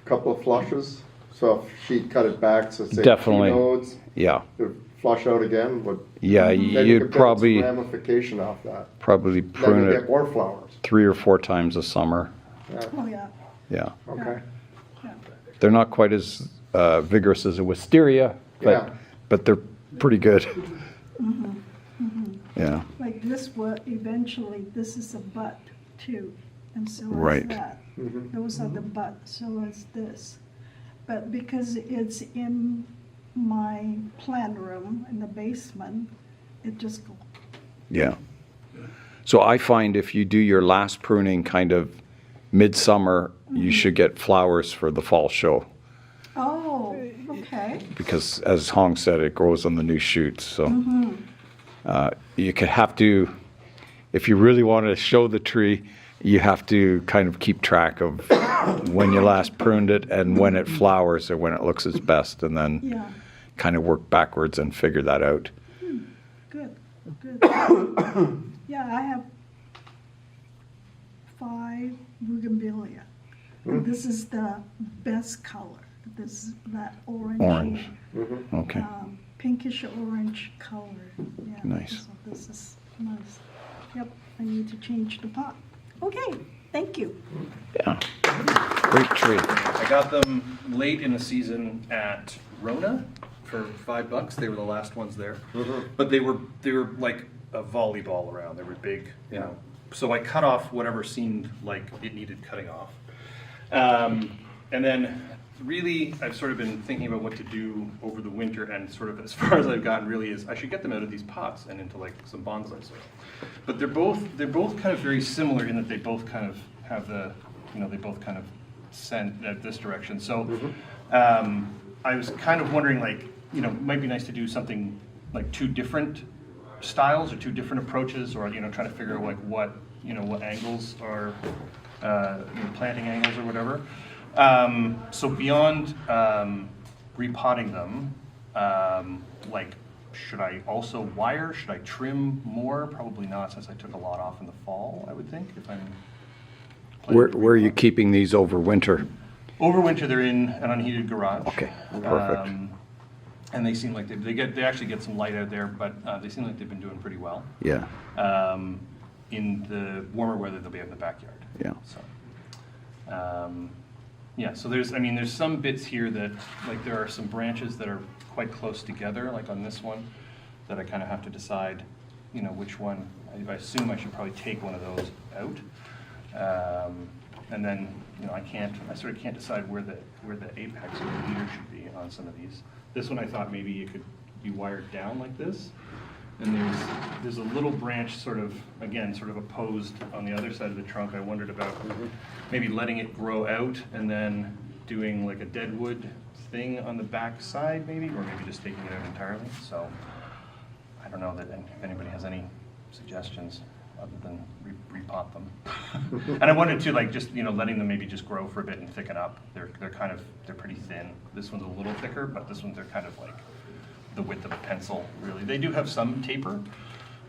couple of flushes? So if she cut it back, so say Definitely. 2 nodes, Yeah. it'd flush out again, would. Yeah, Then you you'd could get probably some ramification off that. probably Then prune you it get more flowers. 3 or 4 times a summer. Yeah, Oh, yeah. Yeah. okay. They're not quite as vigorous as a wisteria, Yeah. but they're pretty good. Yeah. Like this will eventually, this is a butt too, and so is Right. that. Those are the butt, so is this. But because it's in my plant room in the basement, it just goes. Yeah. So I find if you do your last pruning kind of midsummer, you should get flowers for the fall show. Oh, okay. Because as Hong said, it grows on the new shoots. So you could have to, if you really want to show the tree, you have to kind of keep track of when you last pruned it and when it flowers or when it looks its best, and then Yeah, kind of work backwards and figure that out. good, good. Yeah, I have 5 bougainvillea. And this is the best color. This, that orange. Orange. Okay. Pinkish orange color. Yeah. Nice. So this is nice. Yep, I need to change the pot. Okay, thank you. Yeah. Great tree. I got them late in the season at Rona for $5. They were the last ones there, but they were like a volleyball around. They were big, you know. So I cut off whatever seemed like it needed cutting off, and then really I've sort of been thinking about what to do over the winter, and sort of as far as I've gotten really is I should get them out of these pots and into like some bonsai soil. But they're both kind of very similar in that they both kind of have the, you know, they both kind of send at this direction. So I was kind of wondering, like, you know, it might be nice to do something like 2 different styles or 2 different approaches, or, you know, trying to figure out like what, you know, what angles are, you know, planting angles or whatever. So beyond repotting them, like, should I also wire? Should I trim more? Probably not, since I took a lot off in the fall, I would think, if I'm planning to Where are you repot. keeping these over winter? Over winter, they're in an unheated garage. Okay, perfect. And they seem like they actually get some light out there, but they seem like they've been doing pretty well. Yeah. In the warmer weather, they'll be out in the backyard. Yeah. So, yeah, so there's some bits here that, like, there are some branches that are quite close together, like on this one, that I kind of have to decide, you know, which one. I assume I should probably take one of those out. And then, you know, I sort of can't decide where the apex or the leader should be on some of these. This one I thought maybe you could wire it down like this. And there's a little branch sort of, again, sort of opposed on the other side of the trunk. I wondered about maybe letting it grow out and then doing like a deadwood thing on the back side maybe, or maybe just taking it out entirely. So I don't know that if anybody has any suggestions other than repot them. And I wanted to like just, you know, letting them maybe just grow for a bit and thicken up. They're pretty thin. This one's a little thicker, but this one's they're kind of like the width of a pencil, really. They do have some taper,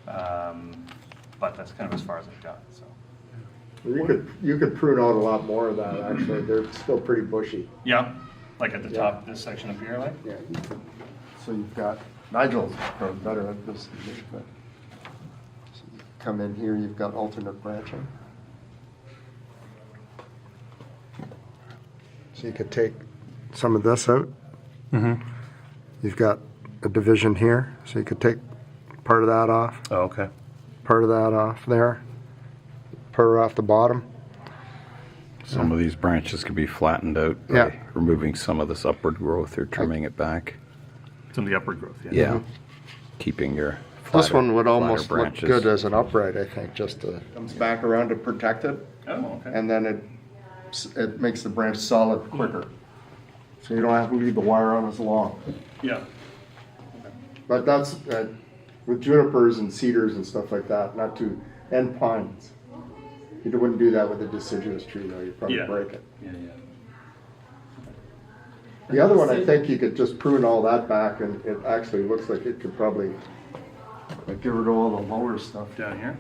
but that's kind of as far as I've got. So You could prune out a lot more of that, actually. They're still pretty bushy. yeah, like at the top, this section up here, like. Yeah. So you've got, Nigel's probably better at this. But so you come in here, you've got alternate branching. So you could take some of this out. You've got a division here, so you could take part of that off, Oh, okay. part of that off there, part off the bottom. Some of these branches could be flattened out by Yeah. removing some of this upward growth or trimming it back. Some of the upward growth, yeah. Yeah. Keeping your This one would flatter almost look branches. good as an upright, I think, just to, comes back around to protect it, Oh, okay. and then it makes the branch solid quicker. So you don't have to leave the wire on as long. Yeah. But that's, with junipers and cedars and stuff like that, not to, and pines. You wouldn't do that with a deciduous tree though, you'd probably Yeah. break it. Yeah, yeah. The other one, I think you could just prune all that back and it actually looks like it could probably, like, get rid of all the lower stuff. Down here?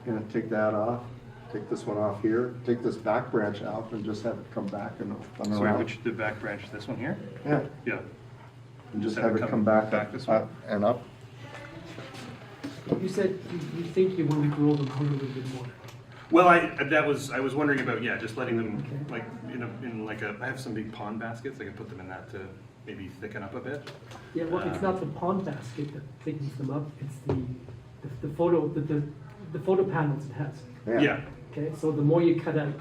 Gonna take that off, take this one off here, take this back branch out and just have it come back and run Sorry, around. which, the back branch, this one here? Yeah, Yeah. and just have it come back this way? up and up. You said you think you want to grow them a little bit more. Well, I was wondering about, yeah, just letting them, like, I have some big pond baskets, I can put them in that to maybe thicken up a bit. Yeah, well, it's not the pond basket that thickens them up, it's the photo panels it has. Yeah, Okay, so the more you cut out,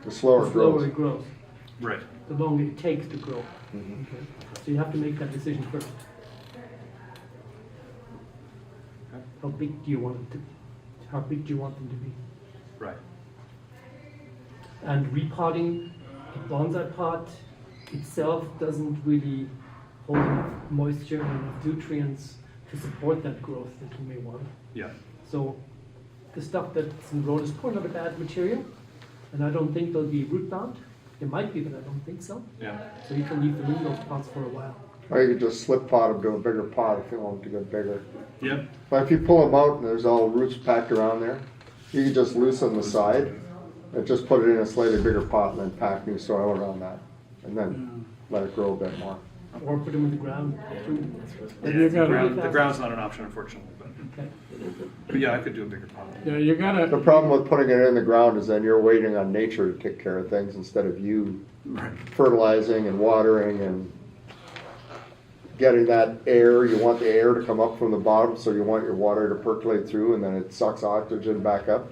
The slower the slower it it grows, right. the longer it takes to grow. Okay, so you have to make that decision first. How big do you want them to be? Right. And repotting a bonsai pot itself doesn't really hold enough moisture and enough nutrients to support that growth that you may want. Yeah. So the stuff that's in the road is probably not a bad material, and I don't think they'll be root bound. They might be, but I don't think so. Yeah. So you can leave them in those pots for a while. Or you could just slip pot them to a bigger pot if you want them to get bigger. Yeah. But if you pull them out and there's all roots packed around there, you can just loosen the side and just put it in a slightly bigger pot and then pack new soil around that. And then let it grow a bit more. Or put them in the ground too. Yeah, you the, gotta- the ground's not an option, unfortunately, Okay. but yeah, I could do a bigger pot. Yeah, you The gotta, problem with putting it in the ground is then you're waiting on nature to take care of things instead of you fertilizing and watering and getting that air. You want the air to come up from the bottom, so you want your water to percolate through and then it sucks oxygen back up.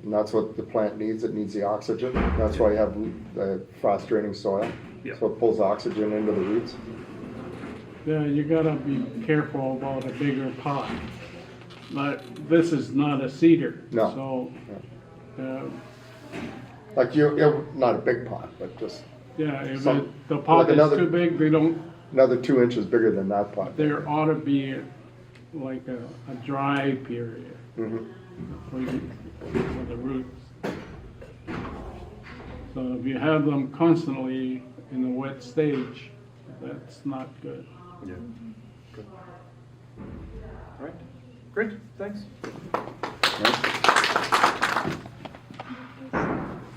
And that's what the plant needs. It needs the oxygen. That's why you have the frost draining soil. Yeah. So it pulls oxygen into the roots. yeah, you gotta be careful about a bigger pot. But this is not a cedar. No. So, Like not a big pot, but just yeah, if Some- the pot like is another- too big, they don't, another 2 inches bigger than that pot. there ought to be like a dry period Mhm. for the roots. So if you have them constantly in the wet stage, that's not good. Yeah. Good. All right. Great. Thanks.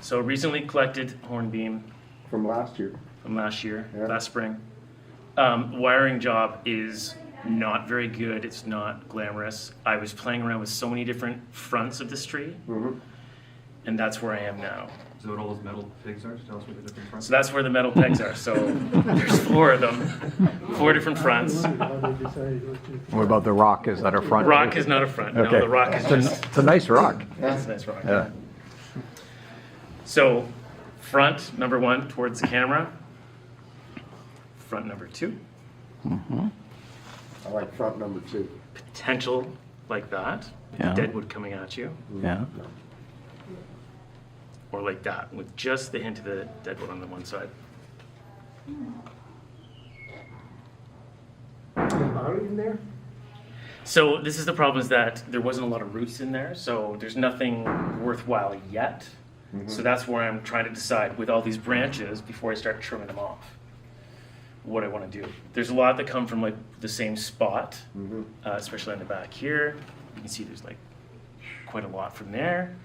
So recently collected hornbeam From last year. from last year, Yeah. last spring. Wiring job is not very good. It's not glamorous. I was playing around with so many different fronts of this tree, Mhm. and that's where I am now. So what all those metal pigs are? Tell us what the different fronts. So that's where the metal pegs are. So there's 4 of them, 4 different fronts. What about the rock? Is that a front? Rock is not a front. No, the rock is just. It's a nice rock. It's a nice rock. Yeah. So front number 1 towards the camera. Front number 2. I like front number 2. Potential like that. Yeah. Deadwood coming at you. Yeah. Or like that, with just the hint of the deadwood on the one side. In there? So this is the problem, is that there wasn't a lot of roots in there, so there's nothing worthwhile yet. So that's where I'm trying to decide with all these branches before I start trimming them off, what I want to do. There's a lot that come from like the same spot, especially on the back here. You can see there's like quite a lot from there.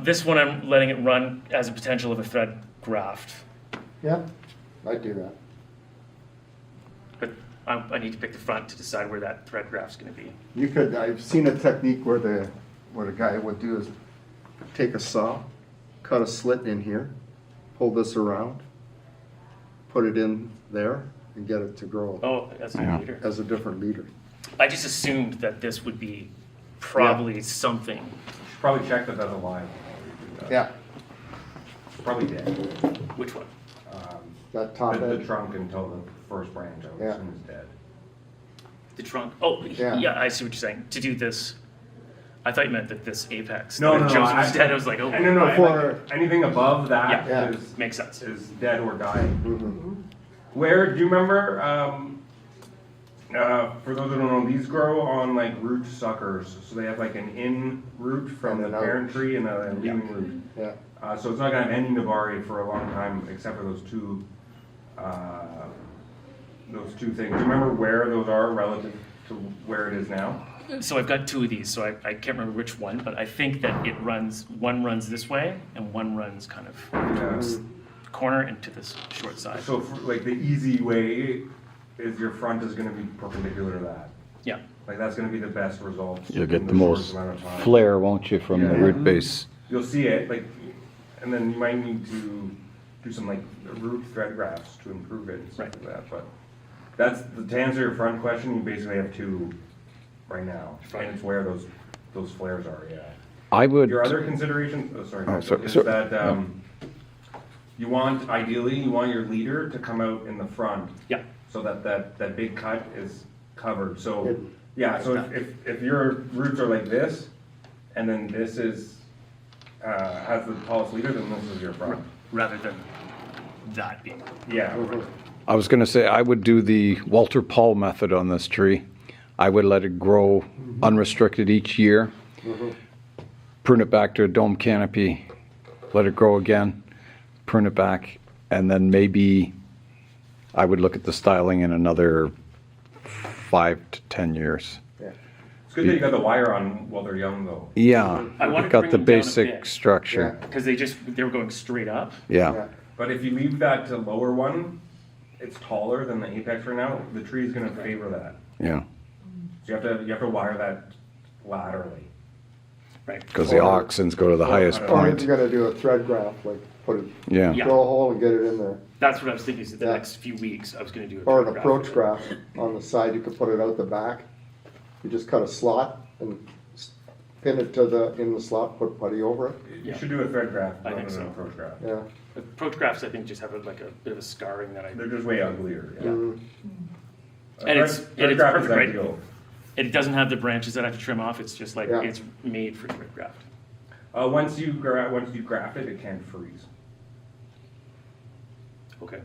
This one I'm letting it run as a potential of a thread graft, Yeah, I'd do that. but I need to pick the front to decide where that thread graft's going to be. You could, I've seen a technique where the guy would do is take a saw, cut a slit in here, pull this around, put it in there, and get it to grow Oh, that's a leader. as a different leader. I just assumed that this would be probably something. Probably check that that's alive. Yeah. It's probably dead. Which one? That top The edge. trunk until the first branch, I would Yeah. assume is dead. The trunk. Oh, Yeah. yeah, I see what you're saying. To do this, I thought you meant that this apex. No, that no, no. Joseph was dead. I was like, oh, No, Before- anything above that Yeah. is makes sense. dead or dying. Mm-hmm. Where, do you remember, for those who don't know, these grow on like root suckers. So they have like an in root from And the an out. parent tree and a leaving root. Yeah. So it's not gonna have any Navari for a long time, except for those two things. Do you remember where those are relative to where it is now? So I've got 2 of these, so I can't remember which one, but I think that one runs this way and one runs kind of towards the corner and to this short side. So for, like the easy way is your front is gonna be perpendicular to that. Yeah. Like that's gonna be the best result. You'll in get the shortest most amount of time. flare, won't you, from the Yeah. root base? You'll see it, like, and then you might need to do some like root thread grafts to improve it and stuff like that. But that's to answer your front question. You basically have 2 right now, and it's where those flares are. Yeah. I would. Your other consideration, sorry, is so- that you want your leader to come out in the front. Yeah. So that big cut is covered. So yeah. So if your roots are like this, and then this is has the tallest leader, then this is your front. Rather than that being. Yeah. I was going to say I would do the Walter Paul method on this tree. I would let it grow unrestricted each year, prune it back to a dome canopy, let it grow again, prune it back, and then maybe I would look at the styling in another 5 to 10 years. Yeah. It's good that you got the wire on while they're young, though. Yeah, I wanted to got bring the them down a basic bit. structure. Because they were going straight up. Yeah. But if you leave that to lower one, it's taller than the apex right now. The tree is going to favor that. Yeah. So you have to wire that laterally. Right. Because the oxens go to the highest Or point. you gotta do a thread graft, like put it, Yeah. Yeah. drill a hole and get it in there. That's what I was thinking. Is that the Yeah. next few weeks I was going to do. Or an thread approach graft. graft on the side, you could put it out the back. You just cut a slot and pin it in the slot, put putty over it. You should do a thread graft I rather think than so. an approach graft. Yeah. Approach grafts, I think, just have like a bit of a scarring that I. They're just way uglier. Yeah. Mhm. And it's thread it's graft is perfect, right? ideal. It doesn't have the branches that I have to trim off. It's just like Yeah. it's made for thread graft. Once you graft it, it can't freeze. Okay.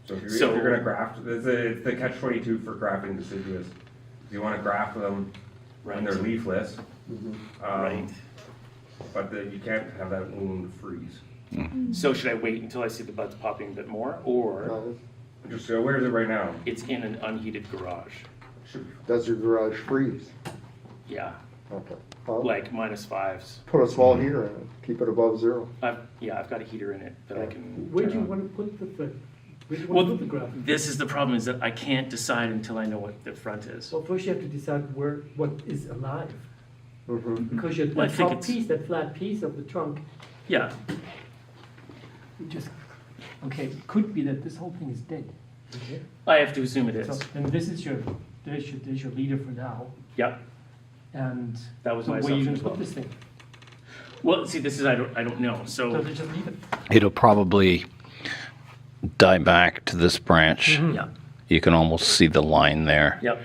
So if So- you're gonna graft, it's the catch-22 for grafting deciduous. You want to graft them when they're leafless, Right. but you can't have that wound freeze. So should I wait until I see the buds popping a bit more, or Just where is it right now? it's in an unheated garage? Does your garage freeze? Yeah, Okay. Well, like -5s. put a small heater in it, keep it above 0. I've got a heater in it that I can. Where do turn you on. want to put the thing? Where do you Well, want to put the graft? this is the problem: is that I can't decide until I know what the front is. Well, first you have to decide what is alive. Because you Well, I that think top it's- piece, that flat piece of the trunk, Yeah, just, okay, could be that this whole thing is dead. I have to assume it So, is. and this is there's your leader for now, Yep. and That was so my where are you assumption gonna as put well. this thing? Well, see, this is I don't know. So So they just leave it. It'll probably die back to this branch. yeah, You can almost see the line there. yep.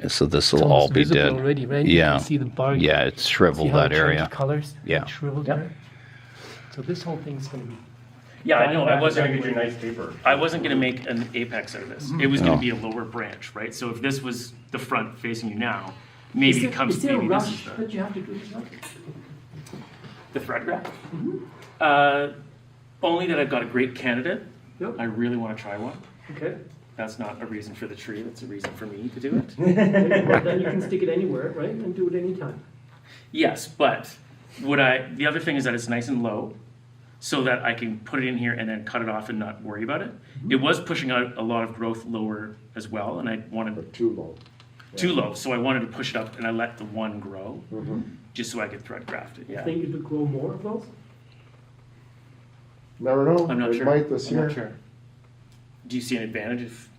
So this will all be dead. Already, right? Yeah. You can see the bark. Yeah, it's See shriveled how that it changed area. colors? Yeah. It's shriveled Yep. there. So this whole thing's gonna be. Yeah, I know. I wasn't. Gotta get you nice taper. I wasn't going to make an apex out of this. It was going No. to be a lower branch, right? So if this was the front facing you now, maybe it comes. Is there a Maybe this rush is the, that you have to do this? the thread graft. Only that I've got a great candidate. Yep. I really want to try one. Okay. That's not a reason for the tree. That's a reason for me to do it. Well, then you can stick it anywhere, right? And do it anytime. Yes, but would I? The other thing is that it's nice and low, so that I can put it in here and then cut it off and not worry about it. It was pushing out a lot of growth lower as well, and I wanted Too low. too low, so I wanted to push it up, and I let the one grow, just so I could thread graft it. Yeah, Think you could grow more of those? Never know. I'm not It sure. might this I'm year. not sure. Do you see an advantage if?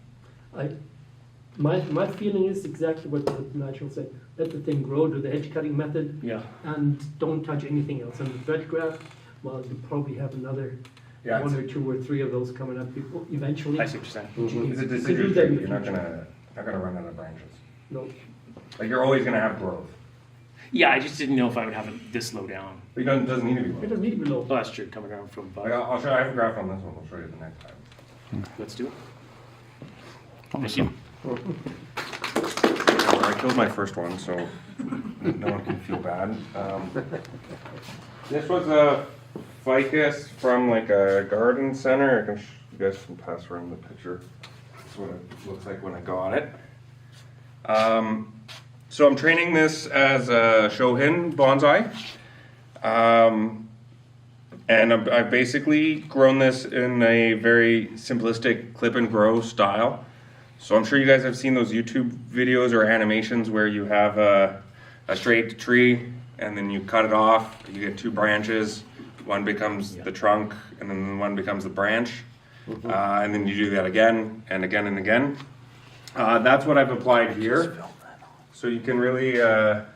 My feeling is exactly what Nigel said. Let the thing grow, do the edge cutting method, Yeah. and don't touch anything else. And the thread graft, well, you probably have another Yeah, one or two or three of those coming up eventually. I see what you're saying. You can- It's a you can do deciduous that in tree. the You're not future. gonna run out of branches. No. Like you're always gonna have growth. Yeah, I just didn't know if I would have it this low down. But it doesn't need to be It low. doesn't need to be low. Oh, that's true. Coming around from above. Like I'll show. I have a graph on this one. I'll show you the next time. Let's do it. Awesome. I killed my first one, so no one can feel bad. This was a ficus from like a garden center. You guys can pass around the picture. That's what it looks like when I got it. So I'm training this as a Shohin bonsai. And I've basically grown this in a very simplistic clip and grow style. So I'm sure you guys have seen those YouTube videos or animations where you have a straight tree and then you cut it off, you get two branches, one becomes the trunk and then one becomes the branch. And then you do that again and again and again. That's what I've applied here. So you can really, the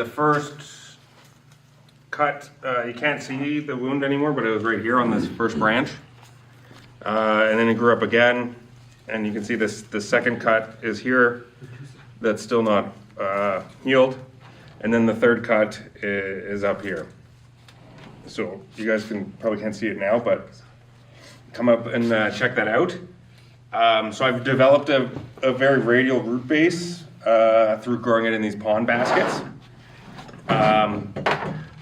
first cut, you can't see the wound anymore, but it was right here on this first branch. And then it grew up again. And you can see this, the second cut is here, that's still not healed. And then the third cut is up here. So you guys probably can't see it now, but come up and check that out. So I've developed a very radial root base through growing it in these pond baskets.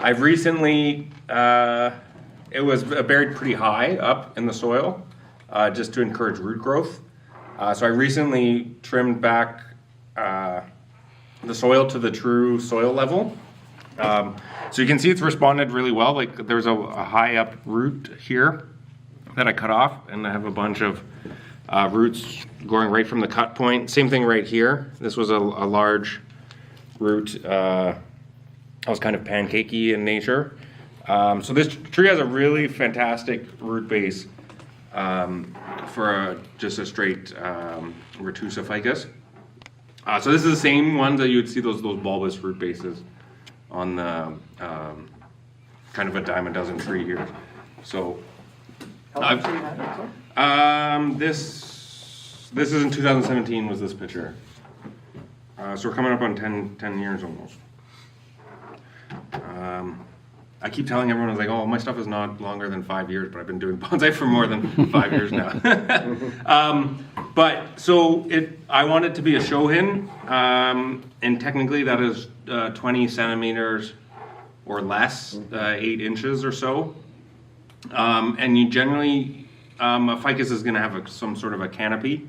I've recently, it was buried pretty high up in the soil just to encourage root growth. So I recently trimmed back the soil to the true soil level. So you can see it's responded really well. Like there's a high up root here that I cut off, and I have a bunch of roots growing right from the cut point. Same thing right here. This was a large root. I was kind of pancakey in nature. So this tree has a really fantastic root base for just a straight retusa ficus. So this is the same ones that you'd see those bulbous root bases on the kind of a dime a dozen tree here. So this is in 2017 was this picture. So we're coming up on 10 years almost. I keep telling everyone, I was like, oh, my stuff is not longer than 5 years, but I've been doing bonsai for more than 5 years now. But so I want it to be a shohin, and technically that is 20 centimeters or less, 8 inches or so. And you generally, a ficus is going to have some sort of a canopy.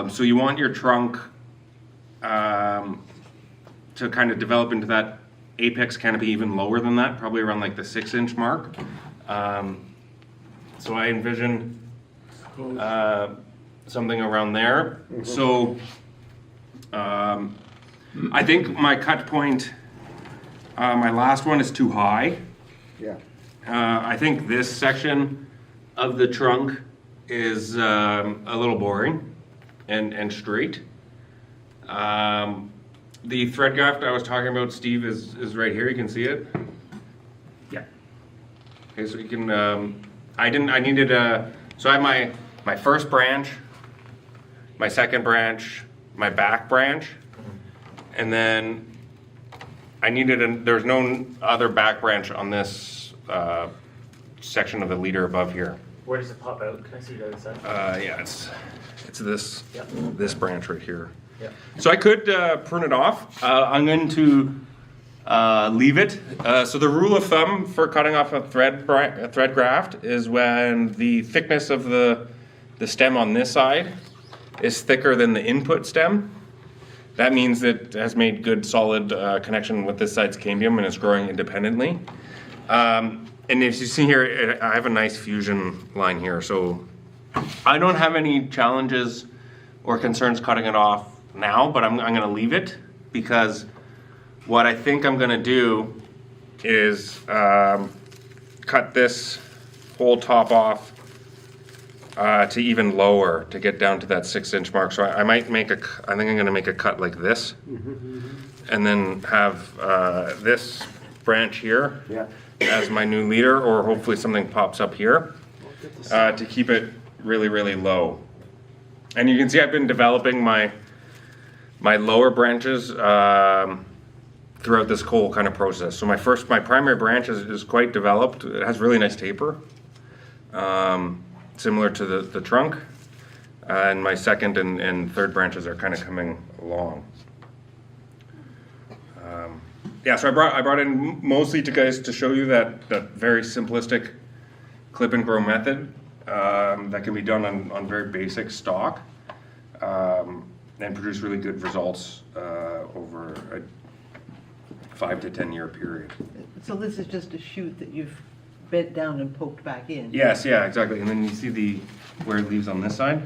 So you want your trunk to kind of develop into that apex canopy even lower than that, probably around like the 6-inch mark. So I envision something around there. So I think my cut point, my last one is too high. Yeah. I think this section of the trunk is a little boring and straight. The thread graft I was talking about, Steve, is right here. You can see it. Yeah. Okay, so you can. I needed a. So I have my first branch, my second branch, my back branch, and then I needed there's no other back branch on this section of the leader above here. Where does it pop out? Can I see the other side? Yeah, it's this Yep. this branch right here. Yeah. So I could prune it off. I'm going to leave it. So the rule of thumb for cutting off a thread graft is when the thickness of the stem on this side is thicker than the input stem. That means it has made good solid connection with this side's cambium and is growing independently. And if you see here, I have a nice fusion line here. So I don't have any challenges or concerns cutting it off now, but I'm going to leave it because what I think I'm going to do is cut this whole top off to even lower to get down to that 6-inch mark. So I might I think I'm going to make a cut like this, and then have this branch here as my new leader, or hopefully something pops up here to keep it really, really low. And you can see I've been developing my lower branches throughout this whole kind of process. So my primary branch is quite developed. It has really nice taper, similar to the trunk. And my second and third branches are kind of coming along. Yeah, so I brought in mostly to show you that very simplistic clip and grow method that can be done on very basic stock. And produce really good results over a 5 to 10 year period. So this is just a shoot that you've bent down and poked back in? Yes, yeah, exactly. And then you see where it leaves on this side?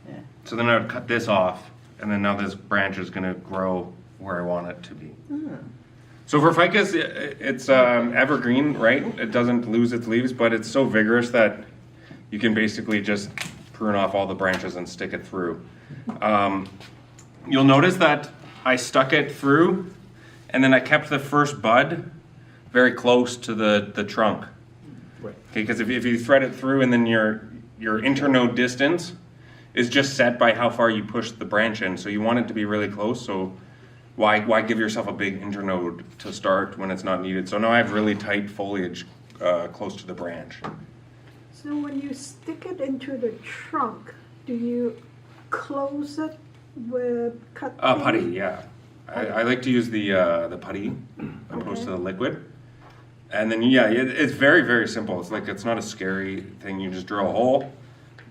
Yeah. So then I would cut this off, and then now this branch is going to grow where I want it to be. So for ficus, it's evergreen, right? It doesn't lose its leaves, but it's so vigorous that you can basically just prune off all the branches and stick it through. You'll notice that I stuck it through, and then I kept the first bud very close to the trunk. Right. Okay, because if you thread it through, and then your internode distance is just set by how far you push the branch in. So you want it to be really close. So why give yourself a big internode to start when it's not needed? So now I have really tight foliage close to the branch. So when you stick it into the trunk, do you close it with cut Putty, yeah. I like to use the putty opposed to the liquid. And then, yeah, it's very, very simple. It's not a scary thing. You just drill a hole.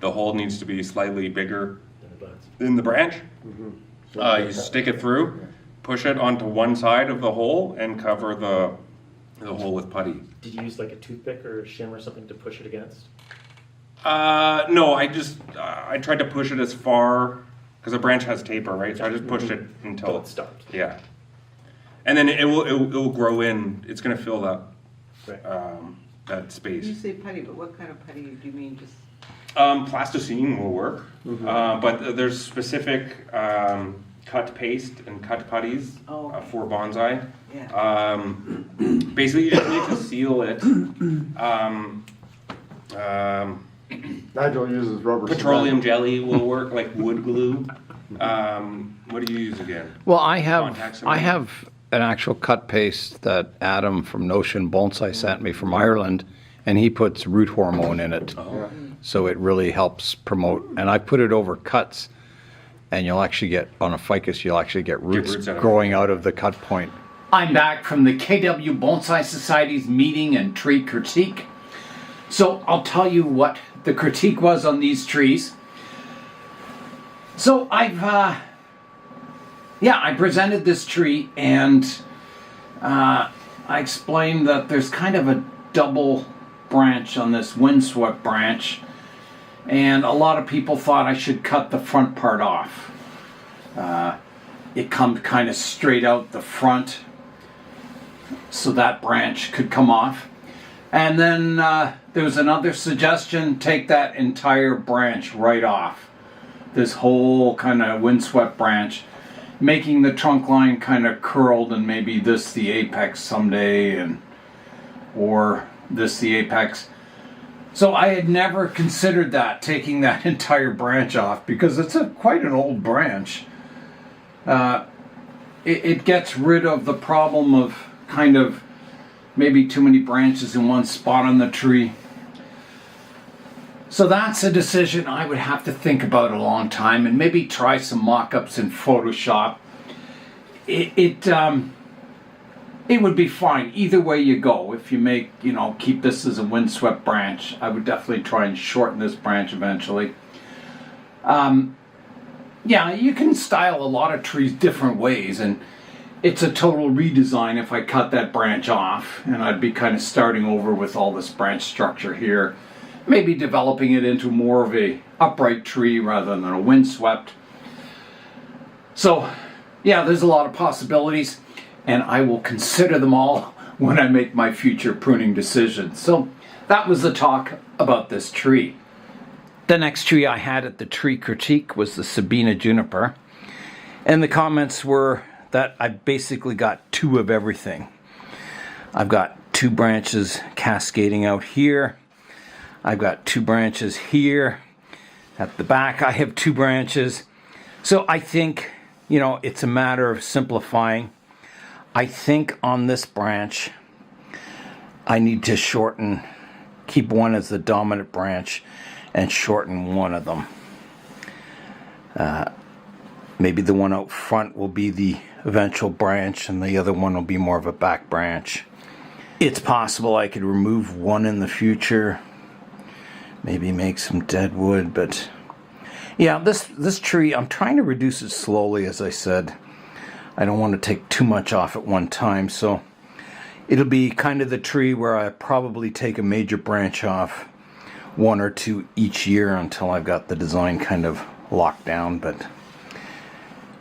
The hole needs to be slightly bigger than the branch. You stick it through, push it onto one side of the hole, and cover the hole with putty. Did you use like a toothpick or a shim or something to push it against? No, I tried to push it as far, because the branch has taper, right? So I just pushed it until it stopped. Yeah. And then it will grow in. It's going to fill that that space. You say putty, but what kind of putty do you mean? Just Plasticine will work, but there's specific cut paste and cut putties for bonsai. Yeah. Basically, you just need to seal it. Nigel uses rubber Petroleum cement. jelly will work, like wood glue. What do you use again? Well, I Contact cement? have an actual cut paste that Adam from Notion Bonsai sent me from Ireland, and he puts root hormone in it. So it really helps promote, and I put it over cuts, and you'll actually get, on a ficus, you'll actually get roots growing out of the cut point. I'm back from the KW Bonsai Society's meeting and tree critique. So I'll tell you what the critique was on these trees. So I presented this tree, and I explained that there's kind of a double branch on this windswept branch, and a lot of people thought I should cut the front part off. it comes kind of straight out the front, so that branch could come off. And then there was another suggestion, take that entire branch right off. This whole kind of windswept branch, making the trunk line kind of curled, and maybe this the apex someday, or this the apex. So I had never considered that, taking that entire branch off, because it's quite an old branch. It gets rid of the problem of kind of maybe too many branches in one spot on the tree. So that's a decision I would have to think about a long time, and maybe try some mock-ups in Photoshop. It would be fine either way you go. If you make, keep this as a windswept branch, I would definitely try and shorten this branch eventually. Yeah, you can style a lot of trees different ways, and it's a total redesign if I cut that branch off, and I'd be kind of starting over with all this branch structure here. Maybe developing it into more of a upright tree rather than a windswept. So, yeah, there's a lot of possibilities, and I will consider them all when I make my future pruning decisions. So, that was the talk about this tree. The next tree I had at the tree critique was the Sabina juniper, and the comments were that I basically got 2 of everything. I've got 2 branches cascading out here. I've got 2 branches here. At the back I have 2 branches. So I think, it's a matter of simplifying. I think on this branch I need to keep one as the dominant branch and shorten one of them. Maybe the one out front will be the eventual branch, and the other one will be more of a back branch. It's possible I could remove one in the future, maybe make some dead wood, but yeah, this tree, I'm trying to reduce it slowly, as I said. I don't want to take too much off at one time, so it'll be kind of the tree where I probably take a major branch off, 1 or 2 each year, until I've got the design kind of locked down. But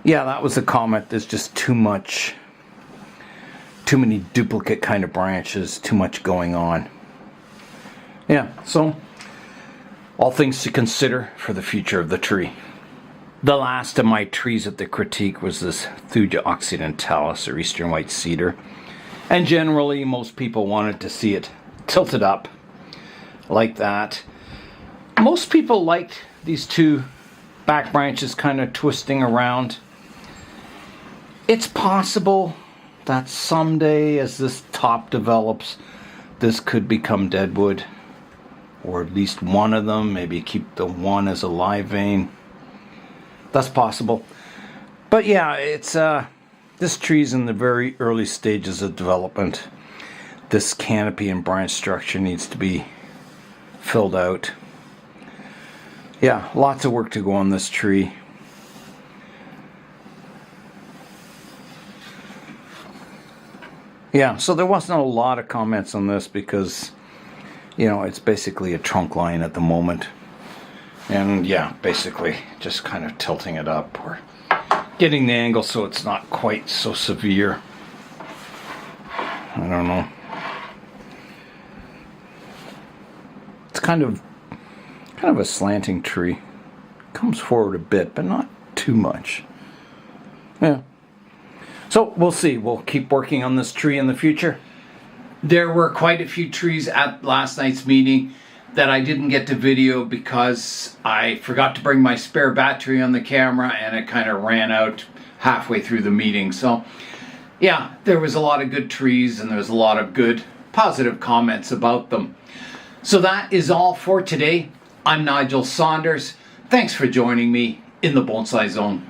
yeah, that was the comment. There's just too many duplicate kind of branches, too much going on. Yeah, so all things to consider for the future of the tree. The last of my trees at the critique was this Thuja occidentalis, or eastern white cedar. And generally, most people wanted to see it tilted up like that. Most people liked these 2 back branches kind of twisting around. It's possible that someday, as this top develops, this could become deadwood, or at least one of them. Maybe keep the one as a live vein. That's possible. But yeah, it's this tree's in the very early stages of development. This canopy and branch structure needs to be filled out. Yeah, lots of work to go on this tree. Yeah, so there wasn't a lot of comments on this because, it's basically a trunk line at the moment. And yeah, basically just kind of tilting it up or getting the angle so it's not quite so severe. I don't know. It's kind of a slanting tree. Comes forward a bit, but not too much. Yeah. So we'll see. We'll keep working on this tree in the future. There were quite a few trees at last night's meeting that I didn't get to video because I forgot to bring my spare battery on the camera, and it kind of ran out halfway through the meeting. So yeah, there was a lot of good trees, and there was a lot of good positive comments about them. So that is all for today. I'm Nigel Saunders. Thanks for joining me in the Bonsai Zone.